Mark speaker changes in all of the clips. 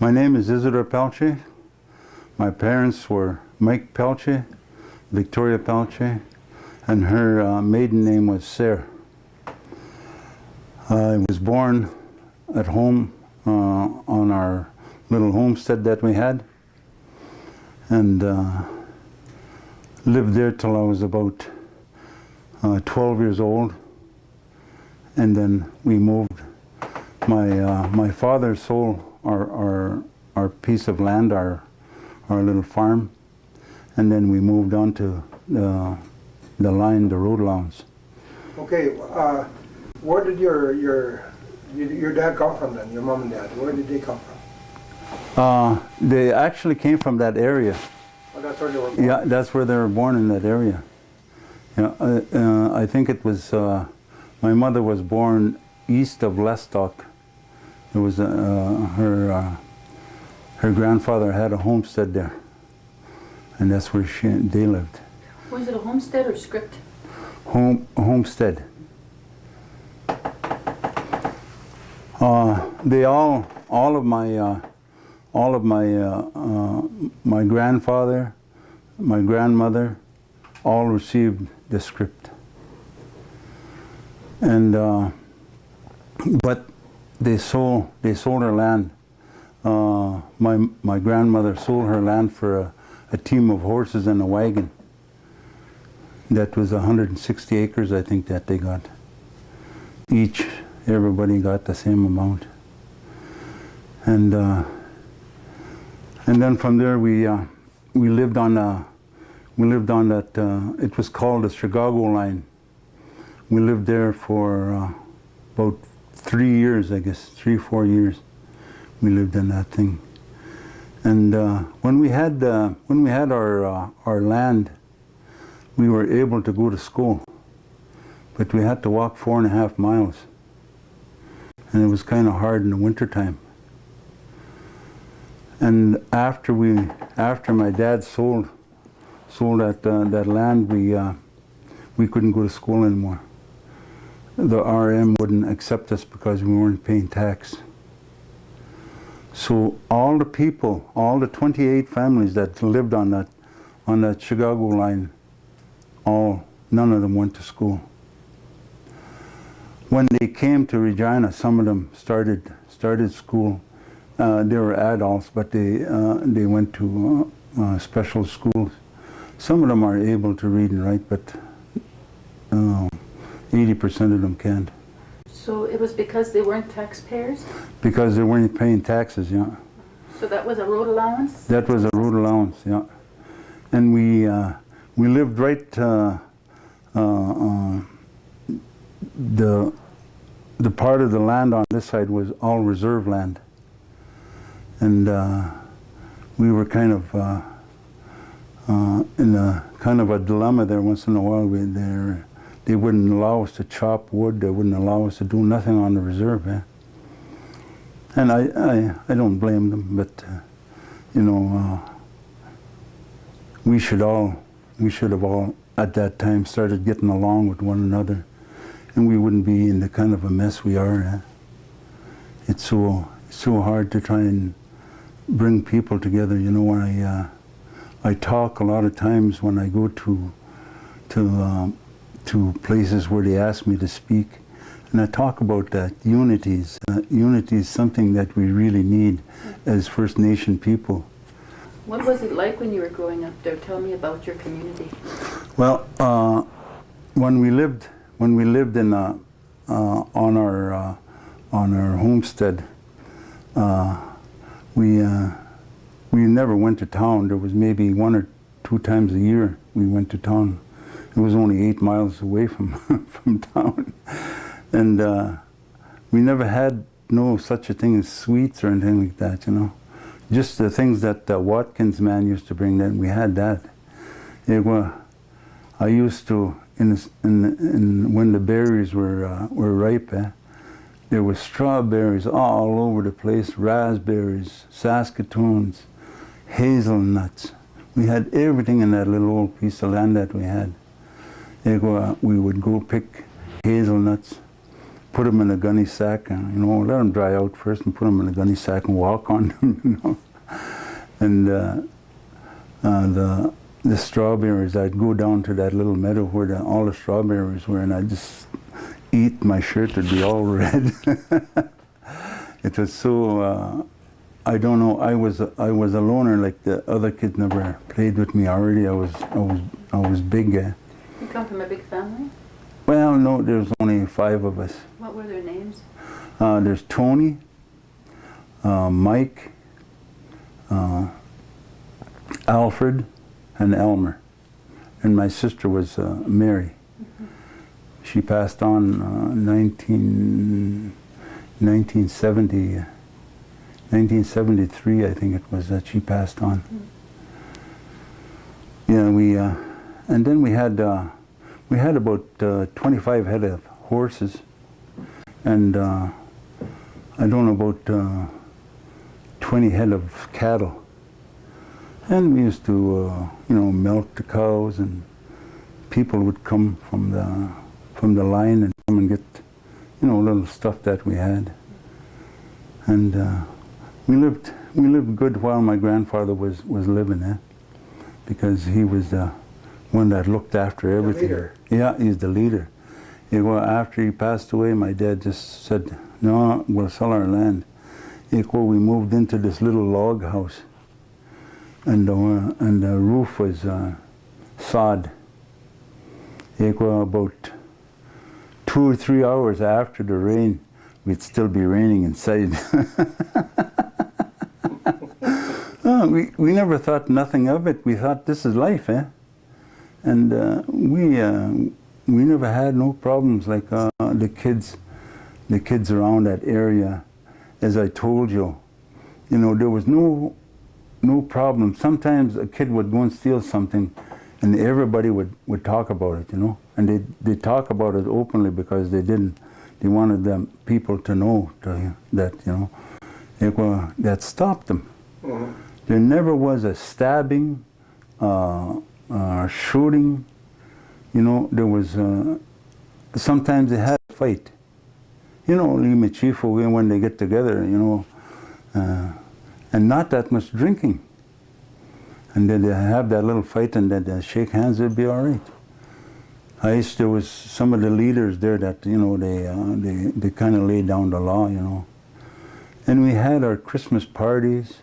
Speaker 1: My name is Isador Pelletier. My parents were Mike Pelletier, Victoria Pelletier, and her maiden name was Sarah. I was born at home on our little homestead that we had, and lived there till I was about 12 years old, and then we moved. My father sold our piece of land, our little farm, and then we moved on to the road allowance.
Speaker 2: Okay, where did your dad come from then? Your mom and dad, where did they come from?
Speaker 1: They actually came from that area.
Speaker 2: Oh, that's where they were born?
Speaker 1: Yeah, that's where they were born, in that area. Yeah, I think it was, my mother was born east of Lestock. It was her grandfather had a homestead there, and that's where they lived.
Speaker 3: Was it a homestead or script?
Speaker 1: Homestead. They all of my grandfather, my grandmother, all received the script, and but they sold her land. My grandmother sold her land for a team of horses and a wagon. That was 160 acres, I think, that they got. Everybody got the same amount. And then from there we lived on that. It was called the Chicago line. We lived there for about 3 years, I guess, 3-4 years. We lived in that thing. And when we had our land, we were able to go to school, but we had to walk 4.5 miles, and it was kind of hard in the wintertime. And after my dad sold that land, we couldn't go to school anymore. The RM wouldn't accept us because we weren't paying tax. So all the people, all the 28 families that lived on that Chicago line, none of them went to school. When they came to Regina, some of them started school. They were adults, but they went to special schools. Some of them are able to read and write, but 80% of them can't.
Speaker 3: So it was because they weren't taxpayers?
Speaker 1: Because they weren't paying taxes, yeah.
Speaker 3: So that was a road allowance?
Speaker 1: That was a road allowance, yeah. And we lived right, the part of the land on this side was all reserve land. And we were kind of in a kind of a dilemma there. Once in a while. They wouldn't allow us to chop wood. They wouldn't allow us to do nothing on the reserve. And I don't blame them, but we should have all at that time started getting along with one another, and we wouldn't be in the kind of a mess we are. It's so hard to try and bring people together. I talk a lot of times when I go to places where they ask me to speak, and I talk about that unity is something that we really need as First Nation people.
Speaker 3: What was it like when you were growing up there? Tell me about your community.
Speaker 1: Well, when we lived in on our homestead, we never went to town. There was maybe 1 or 2 times a year we went to town. It was only 8 miles away from from town, and we never had no such a thing as sweets or anything like that. Just the things that Watkins man used to bring. Then we had that. I used to when the berries were ripe. There were strawberries all over the place, raspberries, Saskatoons, hazelnuts. We had everything in that little old piece of land that we had. We would go pick hazelnuts, put them in a gunny sack and, you know, let them dry out first and put them in a gunny sack and walk on them, you know. And the strawberries, I'd go down to that little meadow where all the strawberries were, and I'd just eat. My shirt would be all red. It was so, I don't know, I was a loner, like the other kids never played with me already. I was big.
Speaker 3: You come from a big family?
Speaker 1: Well, no, there's only 5 of us.
Speaker 3: What were their names?
Speaker 1: There's Tony, Mike, Alfred, and Elmer. And my sister was Mary. Mm-hmm. She passed on 1973, I think it was, that she passed on. Mm-hmm. Yeah, and then we had about 25 head of horses, and I don't know, about 20 head of cattle. And we used to, you know, milk the cows, and people would come from the line and come and get, you know, little stuff that we had. And we lived good while my grandfather was living, because he was the one that looked after everything.
Speaker 2: The leader.
Speaker 1: Yeah, he's the leader. After he passed away, my dad just said, "No, we'll sell our land." We moved into this little log house, and the roof was sod. About 2 or 3 hours after the rain, we'd still be raining inside. We never thought nothing of it. We thought, this is life, And we never had no problems like the kids around that area. As I told you, you know, there was no problem. Sometimes a kid would go and steal something, and everybody would talk about it, you know. And they talk about it openly because they wanted them people to know that, you know, that stopped them. Mm-hmm. There never was a stabbing, shooting. You know, there was sometimes they had a fight. You know, when they get together, you know, and not that much drinking. And then they have that little fight, and then they shake hands, it'd be all right. There was some of the leaders there that, you know, they kind of laid down the law, you know. And we had our Christmas parties,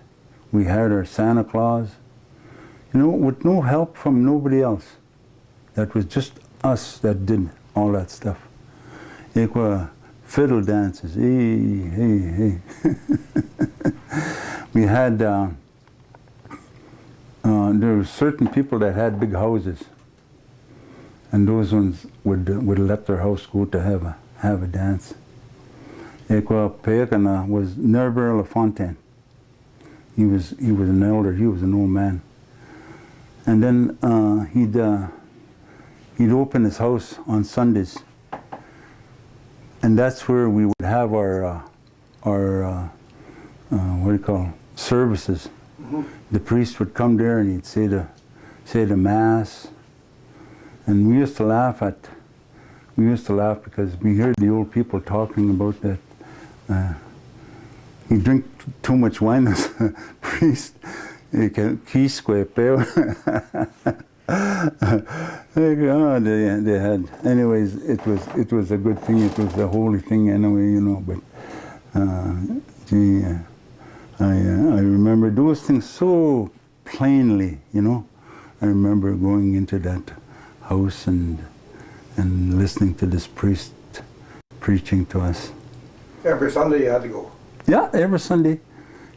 Speaker 1: we had our Santa Claus, you know, with no help from nobody else. That was just us that did all that stuff. Fiddle dances, hey. We had, there were certain people that had big houses, and those ones would let their house go to have a dance. Pekana was Nerber LaFontaine. He was an elder. He was an old man. And then he'd open his house on Sundays, and that's where we would have our services. Mm-hmm. The priest would come there and he'd say the mass, and we used to laugh because we heard the old people talking about that. He drink too much wine as a priest. They had. Anyways, it was a good thing. It was a holy thing anyway, you know. But I remember those things so plainly, you know. I remember going into that house and listening to this priest preaching to us.
Speaker 2: Every Sunday you had to go?
Speaker 1: Yeah, every Sunday.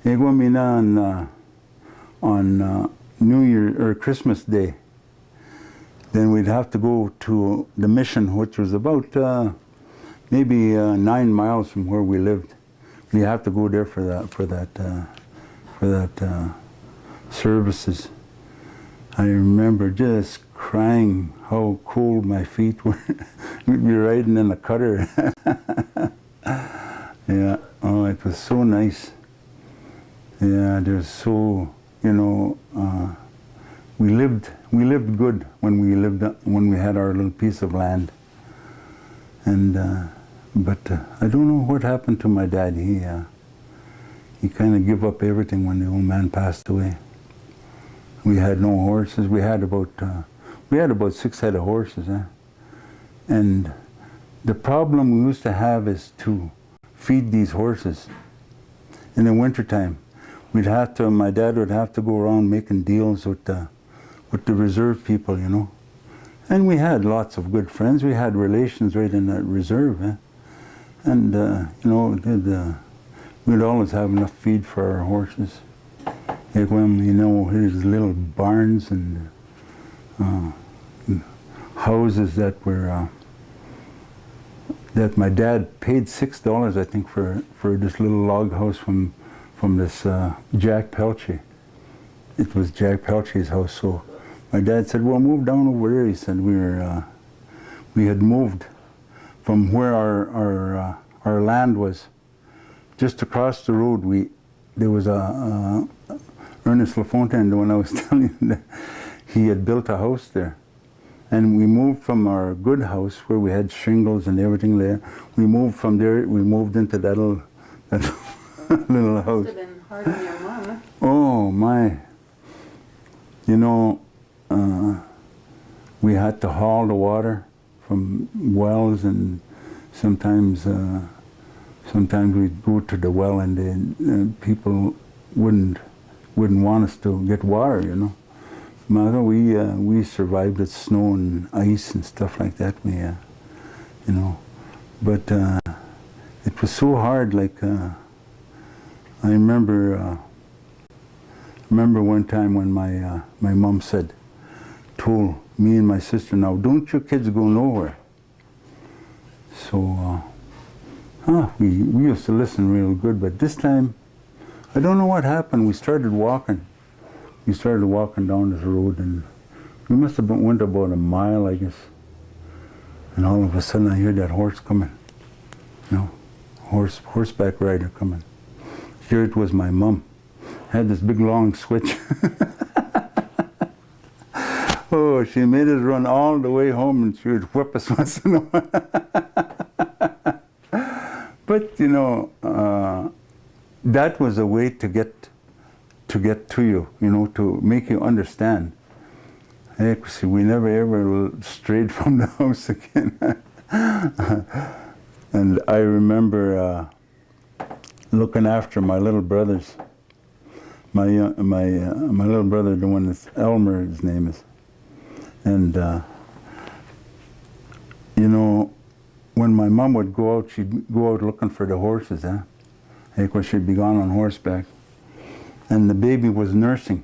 Speaker 1: You go on New Year or Christmas Day. Then we'd have to go to the mission, which was about maybe 9 miles from where we lived. We have to go there for that services. I remember just crying how cold my feet were. We'd be riding in a cutter. Yeah, oh, it was so nice. Yeah, there's so, you know, we lived good when we had our little piece of land, and But I don't know what happened to my dad. He kind of gave up everything when the old man passed away. We had no horses. We had about 6 head of horses, and the problem we used to have is to feed these horses in the wintertime. My dad would have to go around making deals with the reserve people, you know. And we had lots of good friends. We had relations right in that reserve, and you know, we'd always have enough feed for our horses. Like when, you know, his little barns and houses that were that my dad paid $6, I think, for this little log house from this Jack Pelletier. It was Jack Pelletier's house. So my dad said, "Well, move down over there." He said we had moved from where our land was. Just across the road, there was a Ernest LaFontaine, the one I was telling you, that he had built a house there. And we moved from our good house where we had shingles and everything there. We moved from there, we moved into that little house.
Speaker 3: Must have been hard on your mom, huh?
Speaker 1: Oh my. You know, we had to haul the water from wells, and sometimes we'd go to the well and then people wouldn't want us to get water, you know. We survived with snow and ice and stuff like that. You know, but it was so hard. Like I remember one time when my mom told me and my sister, "Now don't you kids go nowhere." So we used to listen real good, but this time I don't know what happened. We started walking. We started walking down this road, and we must have went about a mile, I guess. And all of a sudden, I hear that horse coming. You know, horseback rider coming. Here it was my mom. Had this big long switch. Oh, she made us run all the way home, and she would whip us once in a while. But you know, that was a way to get to you, you know, to make you understand. Heck, see, we never ever strayed from the house again. And I remember looking after my little brothers. My little brother, the one that's Elmer, his name is. And you know, when my mom would go out, she'd go out looking for the horses, Heck, well, she'd be gone on horseback. And the baby was nursing.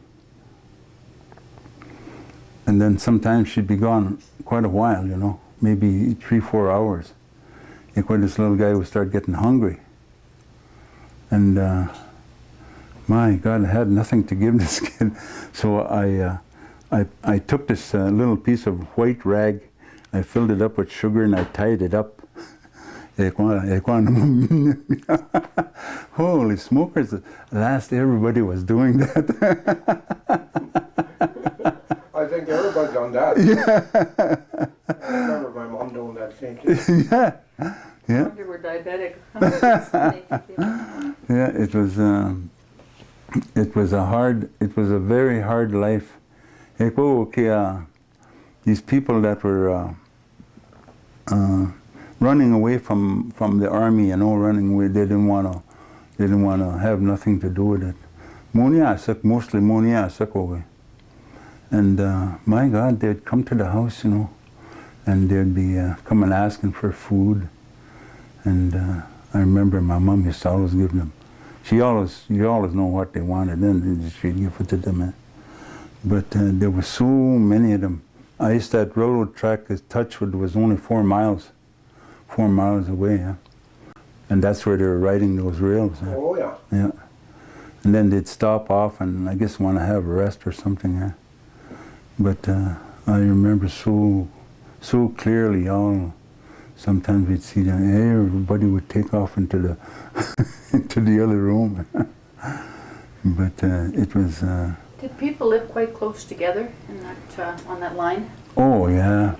Speaker 1: And then sometimes she'd be gone quite a while, you know, maybe 3-4 hours. And when this little guy would start getting hungry. And my God, I had nothing to give this kid. So I took this little piece of white rag, I filled it up with sugar, and I tied it up. Holy smokers, last everybody was doing that.
Speaker 2: I think everybody done that.
Speaker 1: Yeah.
Speaker 2: I remember my mom doing that same thing.
Speaker 1: Yeah. Yeah.
Speaker 3: Wonder we're diabetic.
Speaker 1: Yeah, it was a very hard life. These people that were running away from the army, you know, running away, they didn't want to have nothing to do with it. Mostly Moniasak away. And my God, they'd come to the house, you know, and they'd be coming asking for food. And I remember my mom used to always give them. You always know what they wanted, then she'd give it to them. But there were so many of them. That railroad track is Touchwood was only 4 miles away, and that's where they were riding those rails.
Speaker 2: Oh yeah.
Speaker 1: Yeah. And then they'd stop off and I guess want to have a rest or something. But I remember so clearly. Sometimes we'd see them. Everybody would take off into the into the other room. But it was.
Speaker 3: Did people live quite close together in that on that line?
Speaker 1: Oh yeah,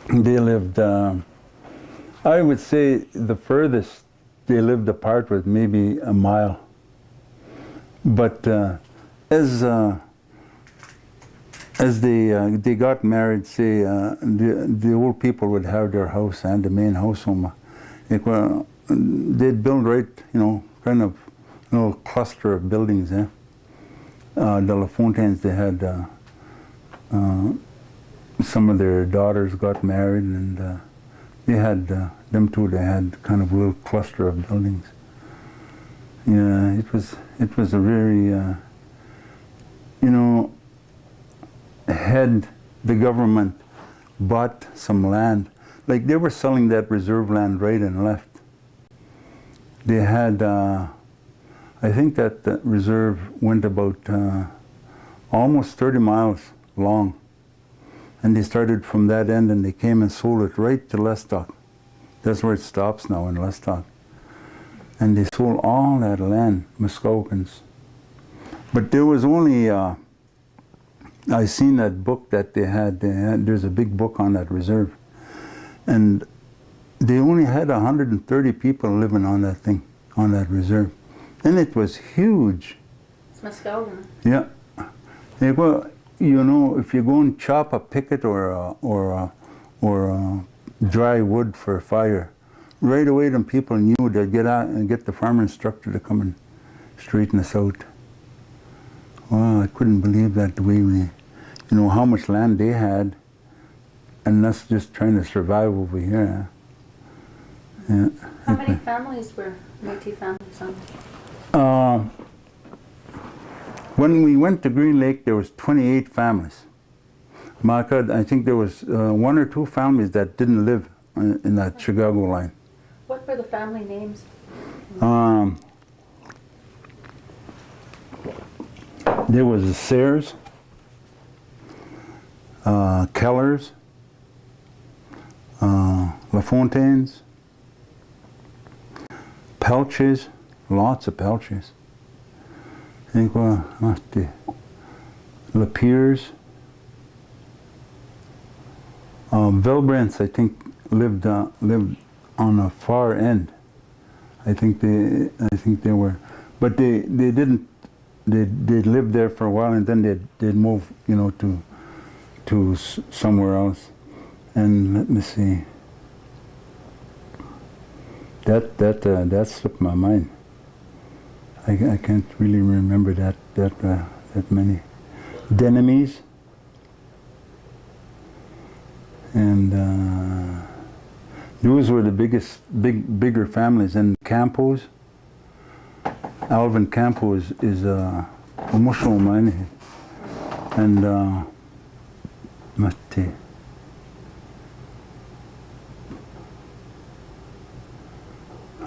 Speaker 1: they lived. I would say the furthest they lived apart was maybe a mile. But as they got married, say the old people would have their house and the main house home. They'd build right, kind of a little cluster of buildings. The LaFontaines, they had some of their daughters got married, and they had them two. They had kind of a little cluster of buildings. Yeah, it was a very had the government bought some land, like they were selling that reserve land right and left. They had, I think that the reserve went about almost 30 miles long. And they started from that end and they came and sold it right to Lestock. That's where it stops now, in Lestock. And they sold all that land, Muskogans. But there was only, I seen that book that they had, there's a big book on that reserve. And they only had 130 people living on that thing, on that reserve. And it was huge.
Speaker 3: It's Muskogee.
Speaker 1: Yeah. Well, if you go and chop a picket or dry wood for a fire, right away them people knew they'd get out and get the farmer instructor to come and straighten us out. Well, I couldn't believe that the way we, how much land they had, and us just trying to survive over here. Yeah.
Speaker 3: How many families were Métis families on?
Speaker 1: When we went to Green Lake, there was 28 families. I think there was 1 or 2 families that didn't live in that Chicago line.
Speaker 3: What were the family names?
Speaker 1: There was the Sayers, Kellers, LaFontaines, Pelletiers, lots of Pelletiers. I think the Lapiers, Vilbrants, I think lived on a far end. I think they were, but they didn't. They lived there for a while, and then they'd move, to somewhere else. And let me see. That slipped my mind. I can't really remember that many. Denemies. And those were the bigger families. And Campos. Alvin Campo is a Muslim man, and Matti.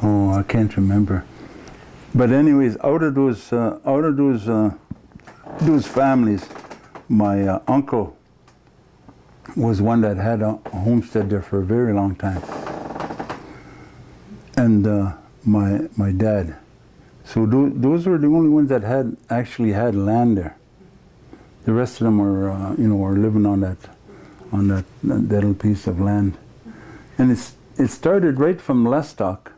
Speaker 1: Oh, I can't remember. But anyways, out of those families, my uncle was one that had a homestead there for a very long time, and my dad. So those were the only ones that actually had land there. The rest of them were, were living on that little piece of land. And it started right from Lestock,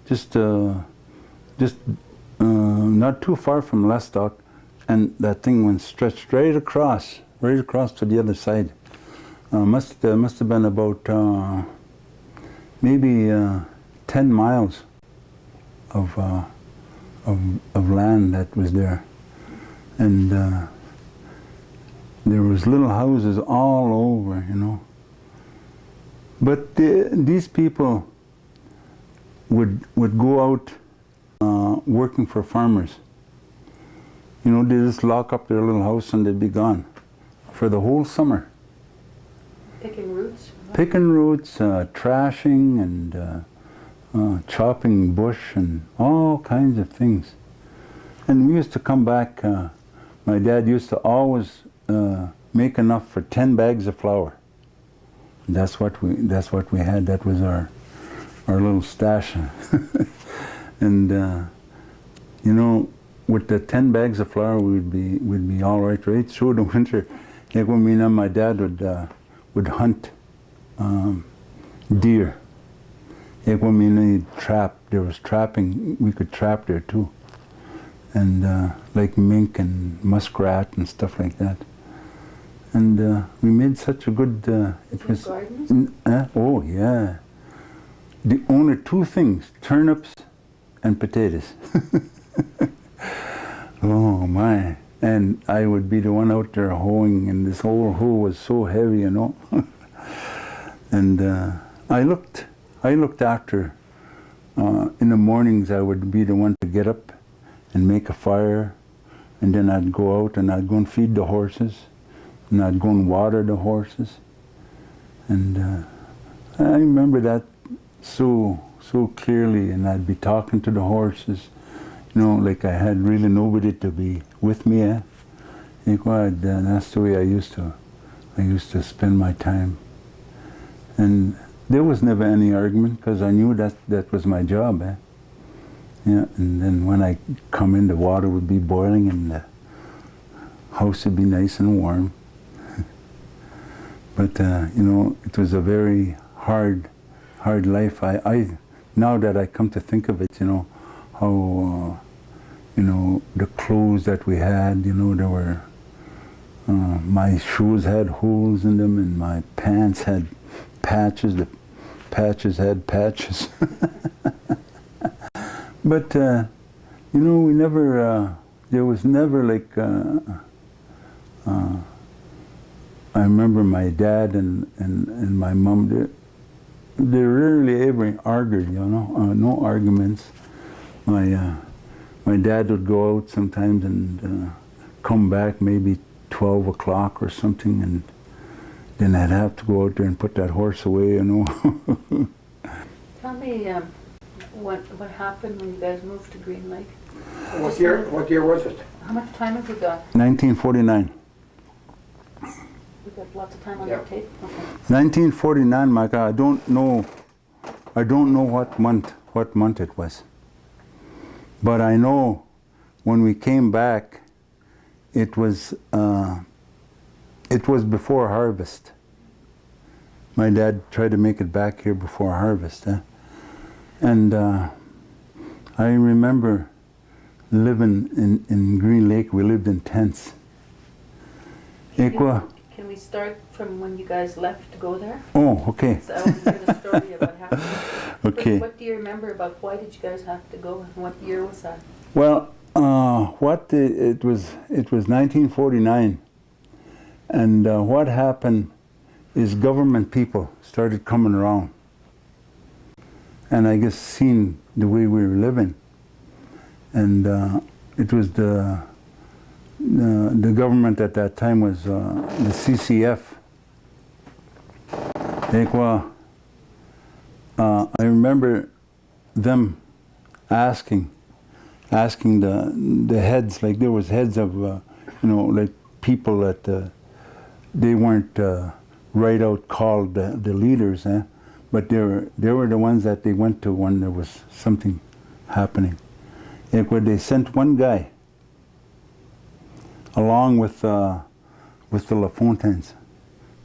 Speaker 1: just not too far from Lestock, and that thing went stretched right across to the other side. Must have been about maybe 10 miles of land that was there, and there was little houses all over, But these people would go out working for farmers. They just lock up their little house and they'd be gone for the whole summer.
Speaker 3: Picking roots?
Speaker 1: Picking roots, trashing, and chopping bush and all kinds of things. And we used to come back, my dad used to always make enough for 10 bags of flour. That's what we had. That was our little stash. And with the 10 bags of flour, we'd be all right through the winter. Like when me and my dad would hunt deer When we need trap, there was trapping, we could trap there too. And like mink and muskrat and stuff like that. And we made such a good, it was,
Speaker 3: gardens?
Speaker 1: oh yeah. The only two things, turnips and potatoes. Oh my. And I would be the one out there hoeing, and this whole hoe was so heavy, you know. And I looked after, in the mornings I would be the one to get up and make a fire, and then I'd go out and I'd go and feed the horses, and I'd go and water the horses. And I remember that so clearly, and I'd be talking to the horses, you know, like I had really nobody to be with me. That's the way I used to spend my time. And there was never any argument, because I knew that was my job. Yeah, and then when I come in, the water would be boiling and the house would be nice and warm. But you know, it was a very hard life. I now that I come to think of it, you know, how you know, the clothes that we had, you know, there were my shoes had holes in them, and my pants had patches. The patches had patches. But you know, we never. There was never like. I remember my dad and my mom. They rarely ever argued. You know, no arguments. My dad would go out sometimes and come back maybe 12 o'clock or something, and then I'd have to go out there and put that horse away, you know.
Speaker 3: Tell me what happened when you guys moved to Green Lake?
Speaker 2: What year was it?
Speaker 3: How much time have we got?
Speaker 1: 1949.
Speaker 3: We've got lots of time on
Speaker 2: Yep.
Speaker 3: the tape. Okay.
Speaker 1: 1949, my God, I don't know what month it was. But I know when we came back, it was before harvest. My dad tried to make it back here before harvest. And I remember living in Green Lake. We lived in tents.
Speaker 3: Can we start from when you guys left to go there?
Speaker 1: Oh, okay.
Speaker 3: So I want to hear the story about happening.
Speaker 1: Okay.
Speaker 3: What do you remember about why did you guys have to go, and what year was that?
Speaker 1: Well, it was 1949, and what happened is government people started coming around, and I guess seeing the way we were living, and it was the government at that time was the CCF. I remember them asking the heads, like there was heads of, you know, like people that they weren't right out called the leaders, but they were the ones that they went to when there was something happening. They sent one guy along with the LaFontaines.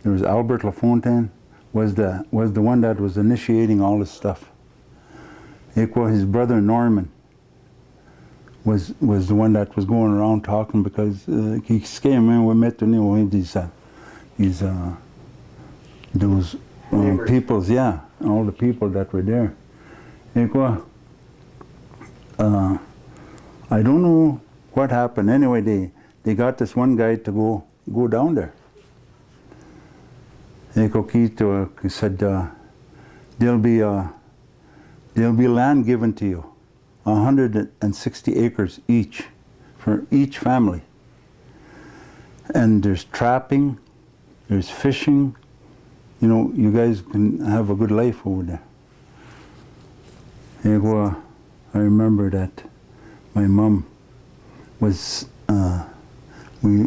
Speaker 1: There was Albert LaFontaine was the one that was initiating all this stuff. His brother Norman was the one that was going around talking, because he came in. We met those peoples, yeah, all the people that were there. I don't know what happened. Anyway, they got this one guy to go down there. He said, there'll be land given to you, 160 acres each, for each family. And there's trapping, there's fishing. You know, you guys can have a good life over there. I remember that my mom was,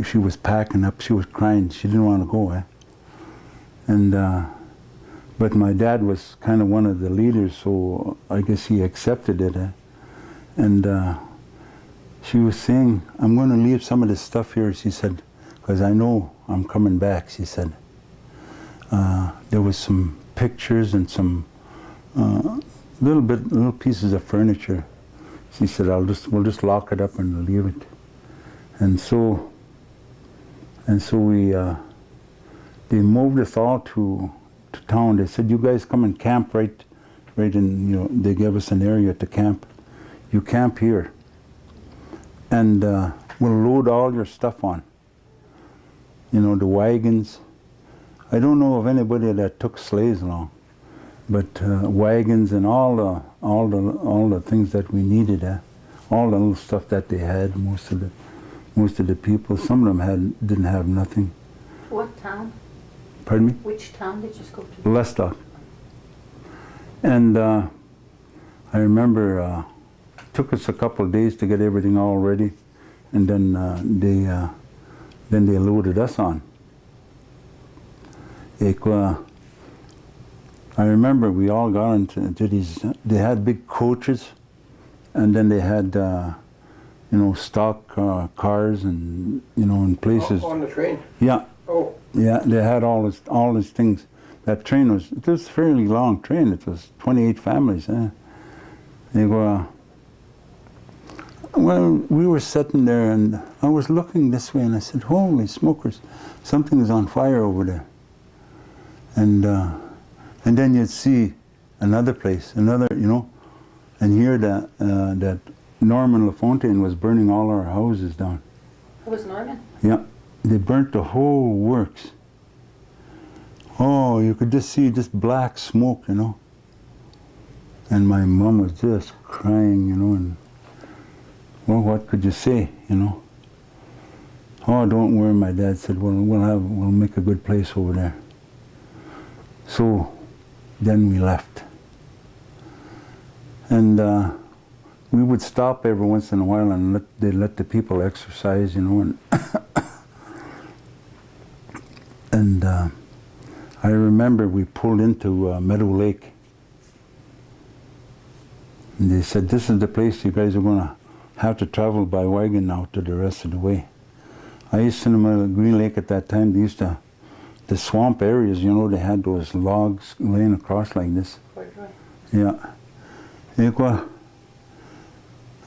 Speaker 1: she was packing up, she was crying, she didn't want to go, And, but my dad was kind of one of the leaders, so I guess he accepted it. And she was saying, I'm going to leave some of this stuff here, she said, because I know I'm coming back, she said. There was some pictures and some little pieces of furniture. She said, we'll just lock it up and leave it. And so we, they moved us all to town. They said, you guys come and camp right in, they gave us an area to camp. You camp here, and we'll load all your stuff on. The wagons. I don't know of anybody that took sleighs along, but wagons and all the things that we needed, all the little stuff that they had. Most of the people, some of them didn't have nothing.
Speaker 3: What town?
Speaker 1: Pardon me?
Speaker 3: Which town did you go to?
Speaker 1: Lestock. And I remember it took us a couple of days to get everything all ready, and then they loaded us on. I remember we all got into these. They had big coaches, and then they had stock cars and in places.
Speaker 2: On the train?
Speaker 1: Yeah.
Speaker 2: Oh.
Speaker 1: Yeah, they had all these things. That train was a fairly long train. It was 28 families. They were. Well, we were sitting there, and I was looking this way, and I said, "Holy smokers, something is on fire over there." And then you'd see another place, and hear that Norman LaFontaine was burning all our houses down.
Speaker 3: It was Norman?
Speaker 1: Yeah, they burnt the whole works. Oh, you could just see just black smoke, And my mom was just crying, and well, what could you say, Oh, don't worry, my dad said, well, we'll make a good place over there. So then we left. And we would stop every once in a while and they'd let the people exercise, and and I remember we pulled into Meadow Lake. And they said, this is the place you guys are going to have to travel by wagon now to the rest of the way. I used to know Green Lake at that time. They used to, the swamp areas, they had those logs laying across like this. Yeah.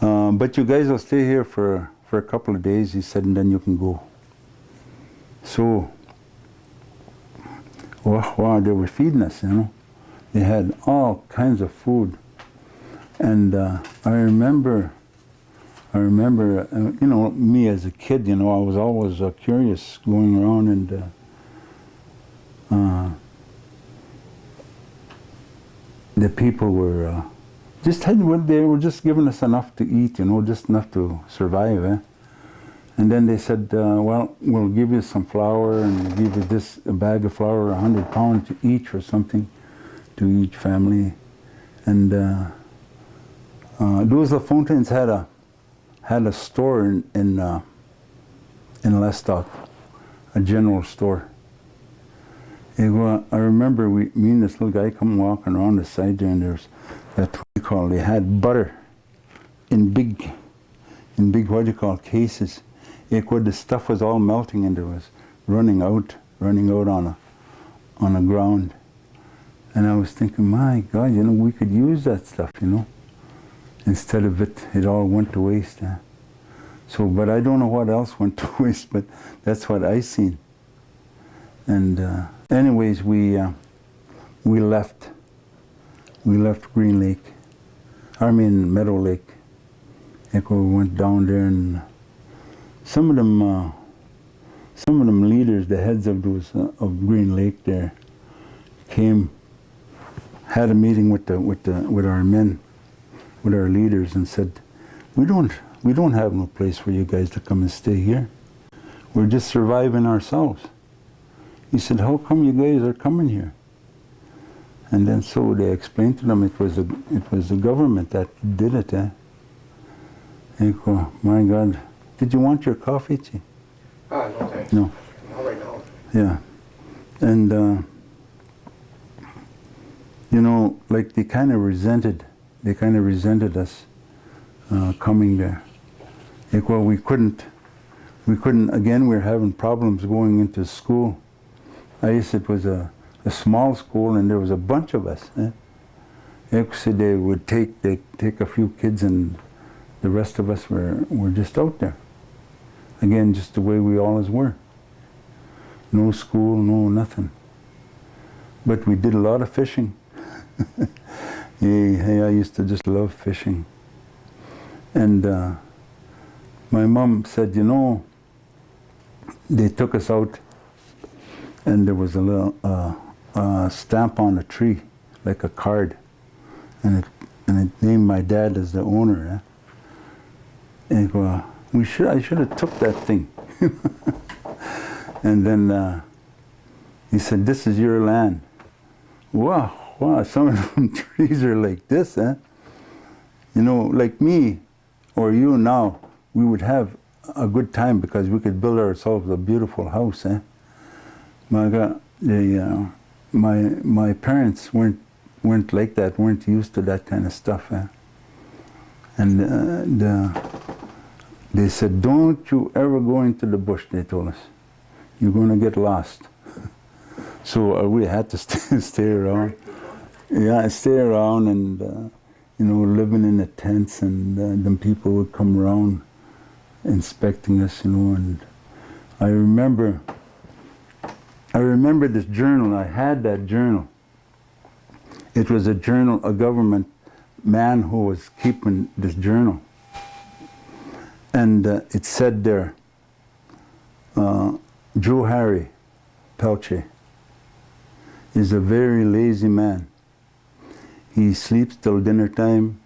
Speaker 1: But you guys will stay here for a couple of days, he said, and then you can go. So, wow, they were feeding us, They had all kinds of food. And I remember, me as a kid, I was always curious going around and the people were they were just giving us enough to eat, just enough to survive, And then they said, well, we'll give you some flour and we'll give you a bag of flour, 100 pounds each or something to each family. And those LaFontaines had a store in Lestock, a general store. I remember me and this little guy come walking around the side there, and there's they had butter in big cases. The stuff was all melting and it was running out on the ground. And I was thinking, my God, we could use that stuff, Instead of it all went to waste. So, but I don't know what else went to waste, but that's what I seen. And anyways, we left. We left Green Lake. Meadow Lake. We went down there, and some of them leaders, the heads of of Green Lake there, had a meeting with our men, with our leaders, and said, we don't have no place for you guys to come and stay here. We're just surviving ourselves. He said, how come you guys are coming here? And then so they explained to them it was the government that did it. And go, my God, did you want your coffee, Chi?
Speaker 2: No thanks.
Speaker 1: No.
Speaker 2: Not right now.
Speaker 1: Yeah. And like they kind of resented us coming there. We couldn't, again, we were having problems going into school. It was a small school, and there was a bunch of us. Actually, they'd take a few kids, and the rest of us were just out there. Again, just the way we always were. No school, no nothing. But we did a lot of fishing. Hey, I used to just love fishing. And my mom said, you know, they took us out, and there was a little stamp on a tree, like a card, and it named my dad as the owner. And I should have took that thing. And then he said, this is your land. Wow, some of them trees are like this, eh? You know, like me or you now, we would have a good time because we could build ourselves a beautiful house, eh? My God, my parents weren't like that, weren't used to that kind of stuff, eh? And they said, don't you ever go into the bush, they told us. You're going to get lost. So we had to stay around. Yeah, stay around and, you know, living in the tents, and then people would come around inspecting us, you know. And I remember this journal. I had that journal. It was a journal, a government man who was keeping this journal. And it said there, Joe Harry Pelletier is a very lazy man. He sleeps till dinner time,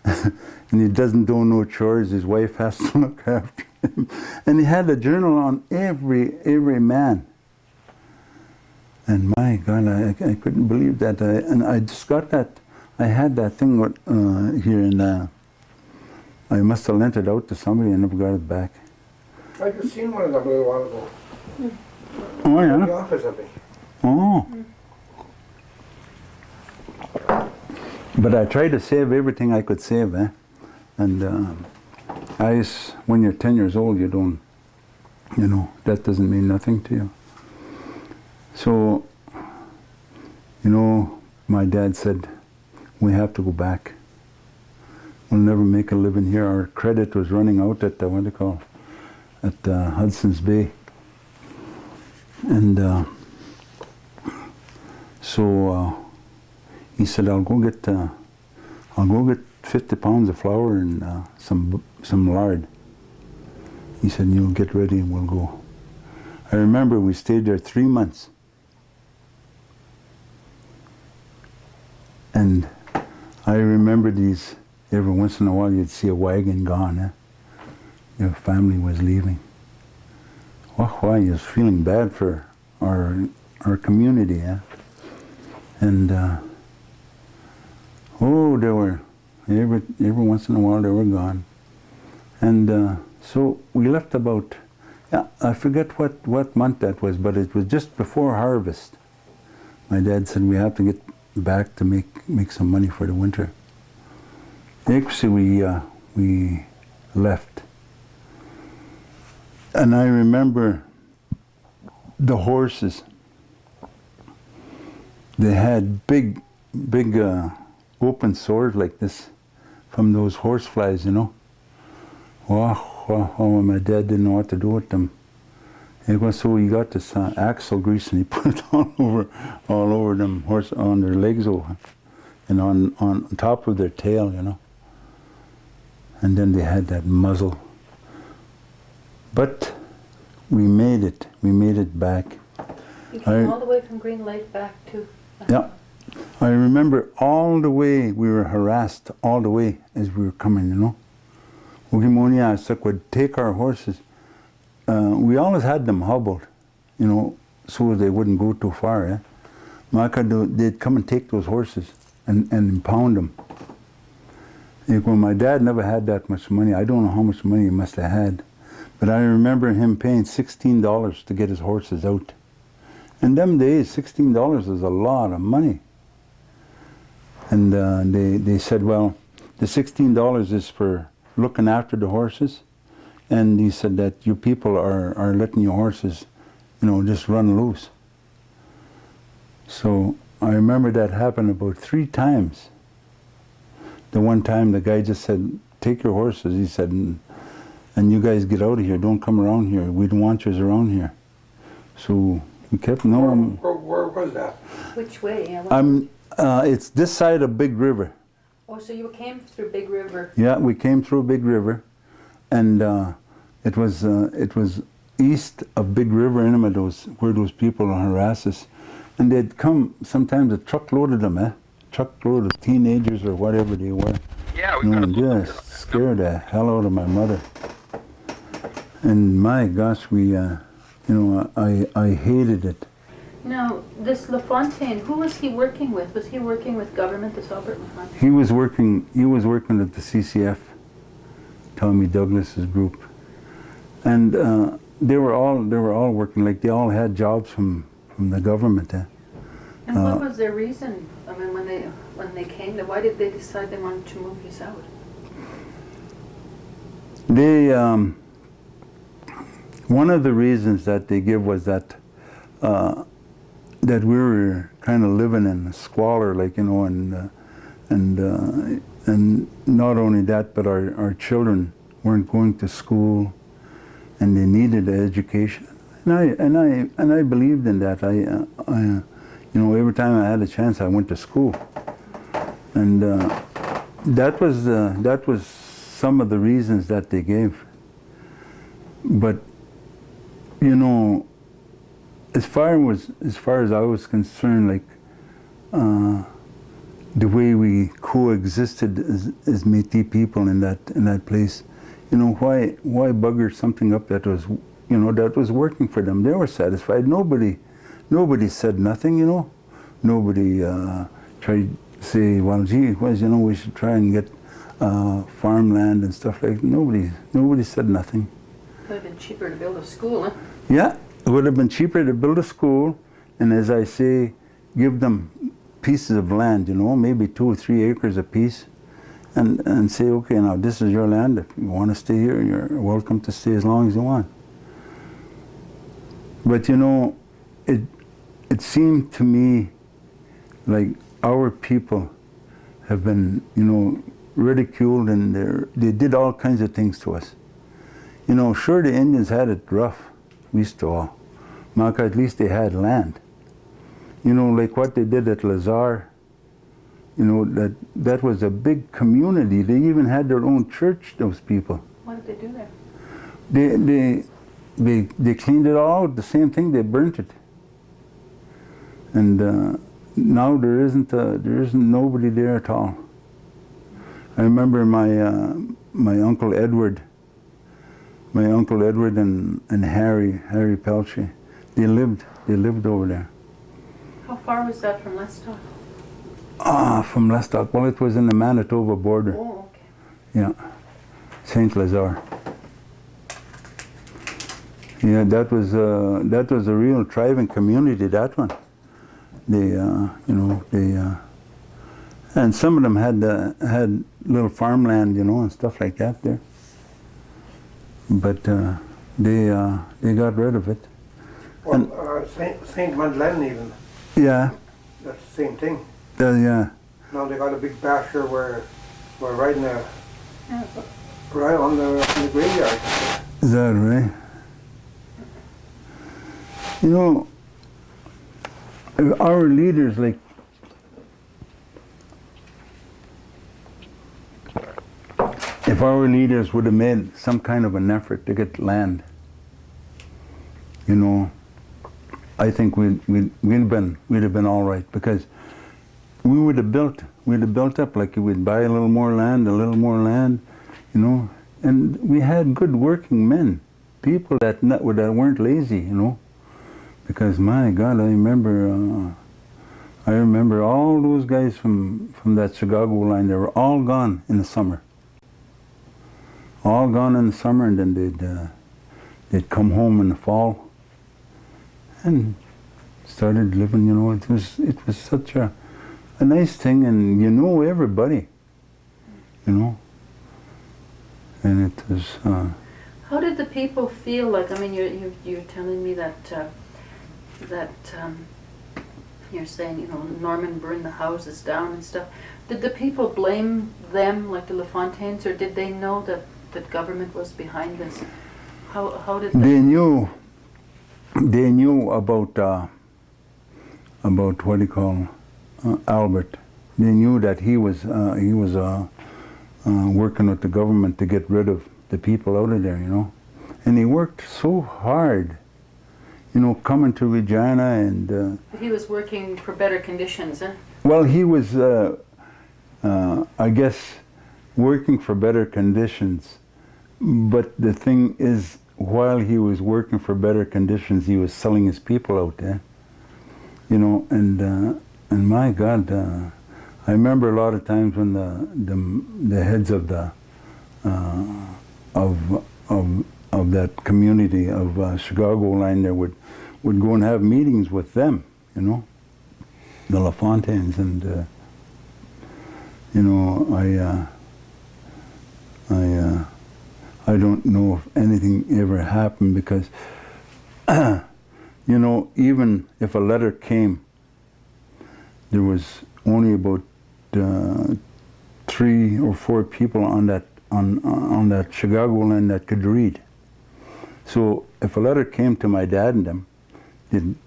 Speaker 1: and he doesn't do no chores. His wife has to look after him. And he had a journal on every man. And my God, I couldn't believe that. And I just got that. I had that thing here, and I must have lent it out to somebody and never got it back.
Speaker 2: I just seen one of them a little while ago.
Speaker 1: Oh,
Speaker 2: In
Speaker 1: yeah?
Speaker 2: the office of me.
Speaker 1: Oh. But I tried to save everything I could save, eh? And when you're 10 years old, you don't, you know, that doesn't mean nothing to you. So, you know, my dad said, we have to go back. We'll never make a living here. Our credit was running out at what do you call it? At Hudson's Bay. And so he said, I'll go get 50 pounds of flour and some lard. He said, you'll get ready and we'll go. I remember we stayed there 3 months. And I remember these, every once in a while you'd see a wagon gone, eh? Your family was leaving. Why, he was feeling bad for our community, eh? And they were, every once in a while they were gone. And so we left about, I forget what month that was, but it was just before harvest. My dad said we have to get back to make some money for the winter. Actually, we left. And I remember the horses. They had big open sores like this from those horse flies, you know. Oh, my dad didn't know what to do with them. So he got this axle grease and he put it all over them horse, on their legs, and on top of their tail, you know. And then they had that muzzle. But we made it back.
Speaker 3: You came all the way from Green Lake back to...
Speaker 1: Yeah. I remember all the way we were harassed, all the way as we were coming, you know. Ugimonia would take our horses. We always had them hobbled, you know, so they wouldn't go too far, eh? They'd come and take those horses and impound them. When my dad never had that much money. I don't know how much money he must have had. But I remember him paying $16 to get his horses out. In them days, $16 is a lot of money. And they said, well, the $16 is for looking after the horses. And he said that you people are letting your horses, you know, just run loose. So I remember that happened about 3 times. the one time the guy just said, take your horses, he said, and you guys get out of here, don't come around here, we don't want you around here. So we kept,
Speaker 2: Where was that?
Speaker 3: Which way? Yeah,
Speaker 1: it's this side of Big River.
Speaker 3: oh, so you came through Big River.
Speaker 1: Yeah, we came through Big River, and it was east of Big River, where those people harass us. And they'd come, sometimes a truckload of them, truckload of teenagers or whatever they were.
Speaker 4: Yeah, we got
Speaker 1: And just scared the hell out of my mother. And my gosh, we, I hated it.
Speaker 3: Now, this LaFontaine, who was he working with? Was he working with government, this Albert LaFontaine?
Speaker 1: He was working at the CCF, Tommy Douglas's group. And they were all working, like they all had jobs from the government.
Speaker 3: And what was their reason? I mean, when they came, why did they decide they wanted to move this out?
Speaker 1: They, one of the reasons that they give was that that we were kind of living in a squalor, like, you know, and not only that, but our children weren't going to school, and they needed education. And I believed in that. You know, every time I had a chance, I went to school, and that was some of the reasons that they gave. But you know, as far as I was concerned, like the way we coexisted as Métis people in that place, you know, why bugger something up that was, you know, that was working for them? They were satisfied. Nobody said nothing, you know. Nobody tried to say, well, gee, you know, we should try and get farmland and stuff like that. Nobody said nothing.
Speaker 3: It would have been cheaper to build a school, huh?
Speaker 1: Yeah, it would have been cheaper to build a school, and as I say, give them pieces of land, you know, maybe 2 or 3 acres apiece, and say, okay, now this is your land. If you want to stay here, you're welcome to stay as long as you want. But you know, it seemed to me like our people have been, you know, ridiculed, and they did all kinds of things to us. You know, sure, the Indians had it rough. We used to all. Maka, at least they had land. You know, like what they did at Lazar, you know, that was a big community. They even had their own church, those people.
Speaker 3: What did they do there?
Speaker 1: They cleaned it all out, the same thing, they burnt it. And now there isn't nobody there at all. I remember my Uncle Edward and Harry Pelletier, they lived over there.
Speaker 3: How far was that from Lestock?
Speaker 1: From Lestock. Well, it was in the Manitoba border.
Speaker 3: Oh, okay.
Speaker 1: Yeah, Saint Lazare. Yeah, that was a real thriving community. That one. And some of them had little farmland, you know, and stuff like that there. But they got rid of it.
Speaker 2: Well, Saint Madeleine even.
Speaker 1: Yeah.
Speaker 2: That's the same thing.
Speaker 1: Yeah.
Speaker 2: Now they got a big basher where right in the
Speaker 3: Yeah.
Speaker 2: right on the graveyard.
Speaker 1: Is that right? You know, our leaders, like, if our leaders would have made some kind of an effort to get land, you know, I think we'd have been all right, because we would have built up, like we'd buy a little more land, you know, and we had good working men, people that weren't lazy, you know, because my God, I remember all those guys from that Chicago line. They were all gone in the summer. All gone in the summer, and then they'd come home in the fall and started living. You know, it was such a nice thing, and you know everybody, you know, and it was.
Speaker 3: How did the people feel? Like, I mean, you're telling me that you're saying, you know, Norman burned the houses down and stuff. Did the people blame them, like the LaFontaines, or did they know that government was behind this? How did
Speaker 1: they knew about what do you call Albert. They knew that he was working with the government to get rid of the people out of there, you know. And he worked so hard, you know, coming to Regina and...
Speaker 3: he was working for better conditions, eh?
Speaker 1: Well, he was, I guess, working for better conditions. But the thing is, while he was working for better conditions, he was selling his people out there. You know, and my God, I remember a lot of times when the heads of the of that community of Chicago line there would go and have meetings with them, you know, the LaFontaines, and you know, I don't know if anything ever happened because you know, even if a letter came, there was only about 3 or 4 people on that Chicago line that could read. So if a letter came to my dad and them,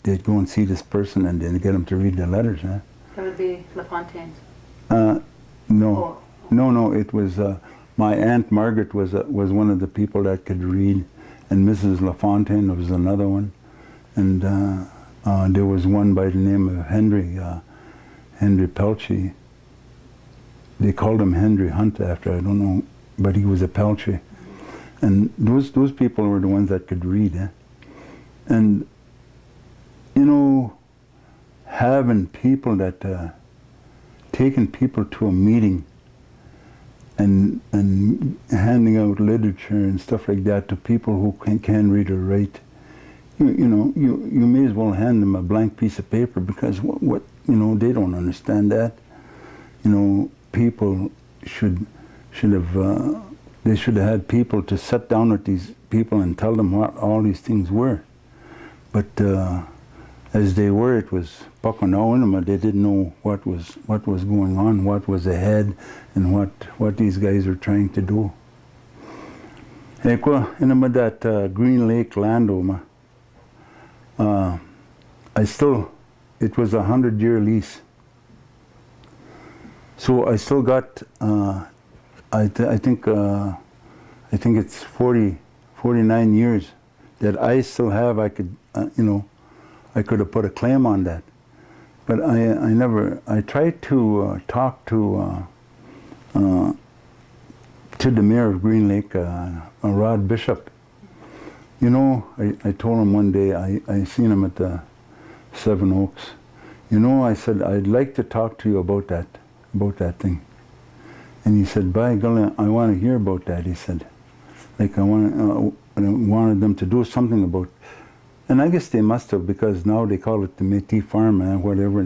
Speaker 1: they'd go and see this person and then get him to read the letters. Huh?
Speaker 3: That would be LaFontaines.
Speaker 1: No, no. It was my Aunt Margaret was one of the people that could read, and Mrs. LaFontaine was another one, and there was one by the name of Henry Pelletier. They called him Henry Hunt after, I don't know, but he was a Pelletier. And those people were the ones that could read. Eh? And, you know, having people that, taking people to a meeting and handing out literature and stuff like that to people who can read or write, you know, you may as well hand them a blank piece of paper because what you know, they don't understand that. You know, people should have they should have had people to sit down with these people and tell them what all these things were. But as they were, it was bucking in them. They didn't know what was going on, what was ahead, and what these guys were trying to do. In that Green Lake land, it was a 100-year lease. So I still got, I think it's 49 years that I still have. I could, you know, I could have put a claim on that. But I tried to talk to the mayor of Green Lake, Rod Bishop. You know, I told him one day, I seen him at the Seven Oaks. You know, I said, I'd like to talk to you about that thing. And he said, by golly, I want to hear about that. He said, like I wanted them to do something about. And I guess they must have, because now they call it the Métis Farm, whatever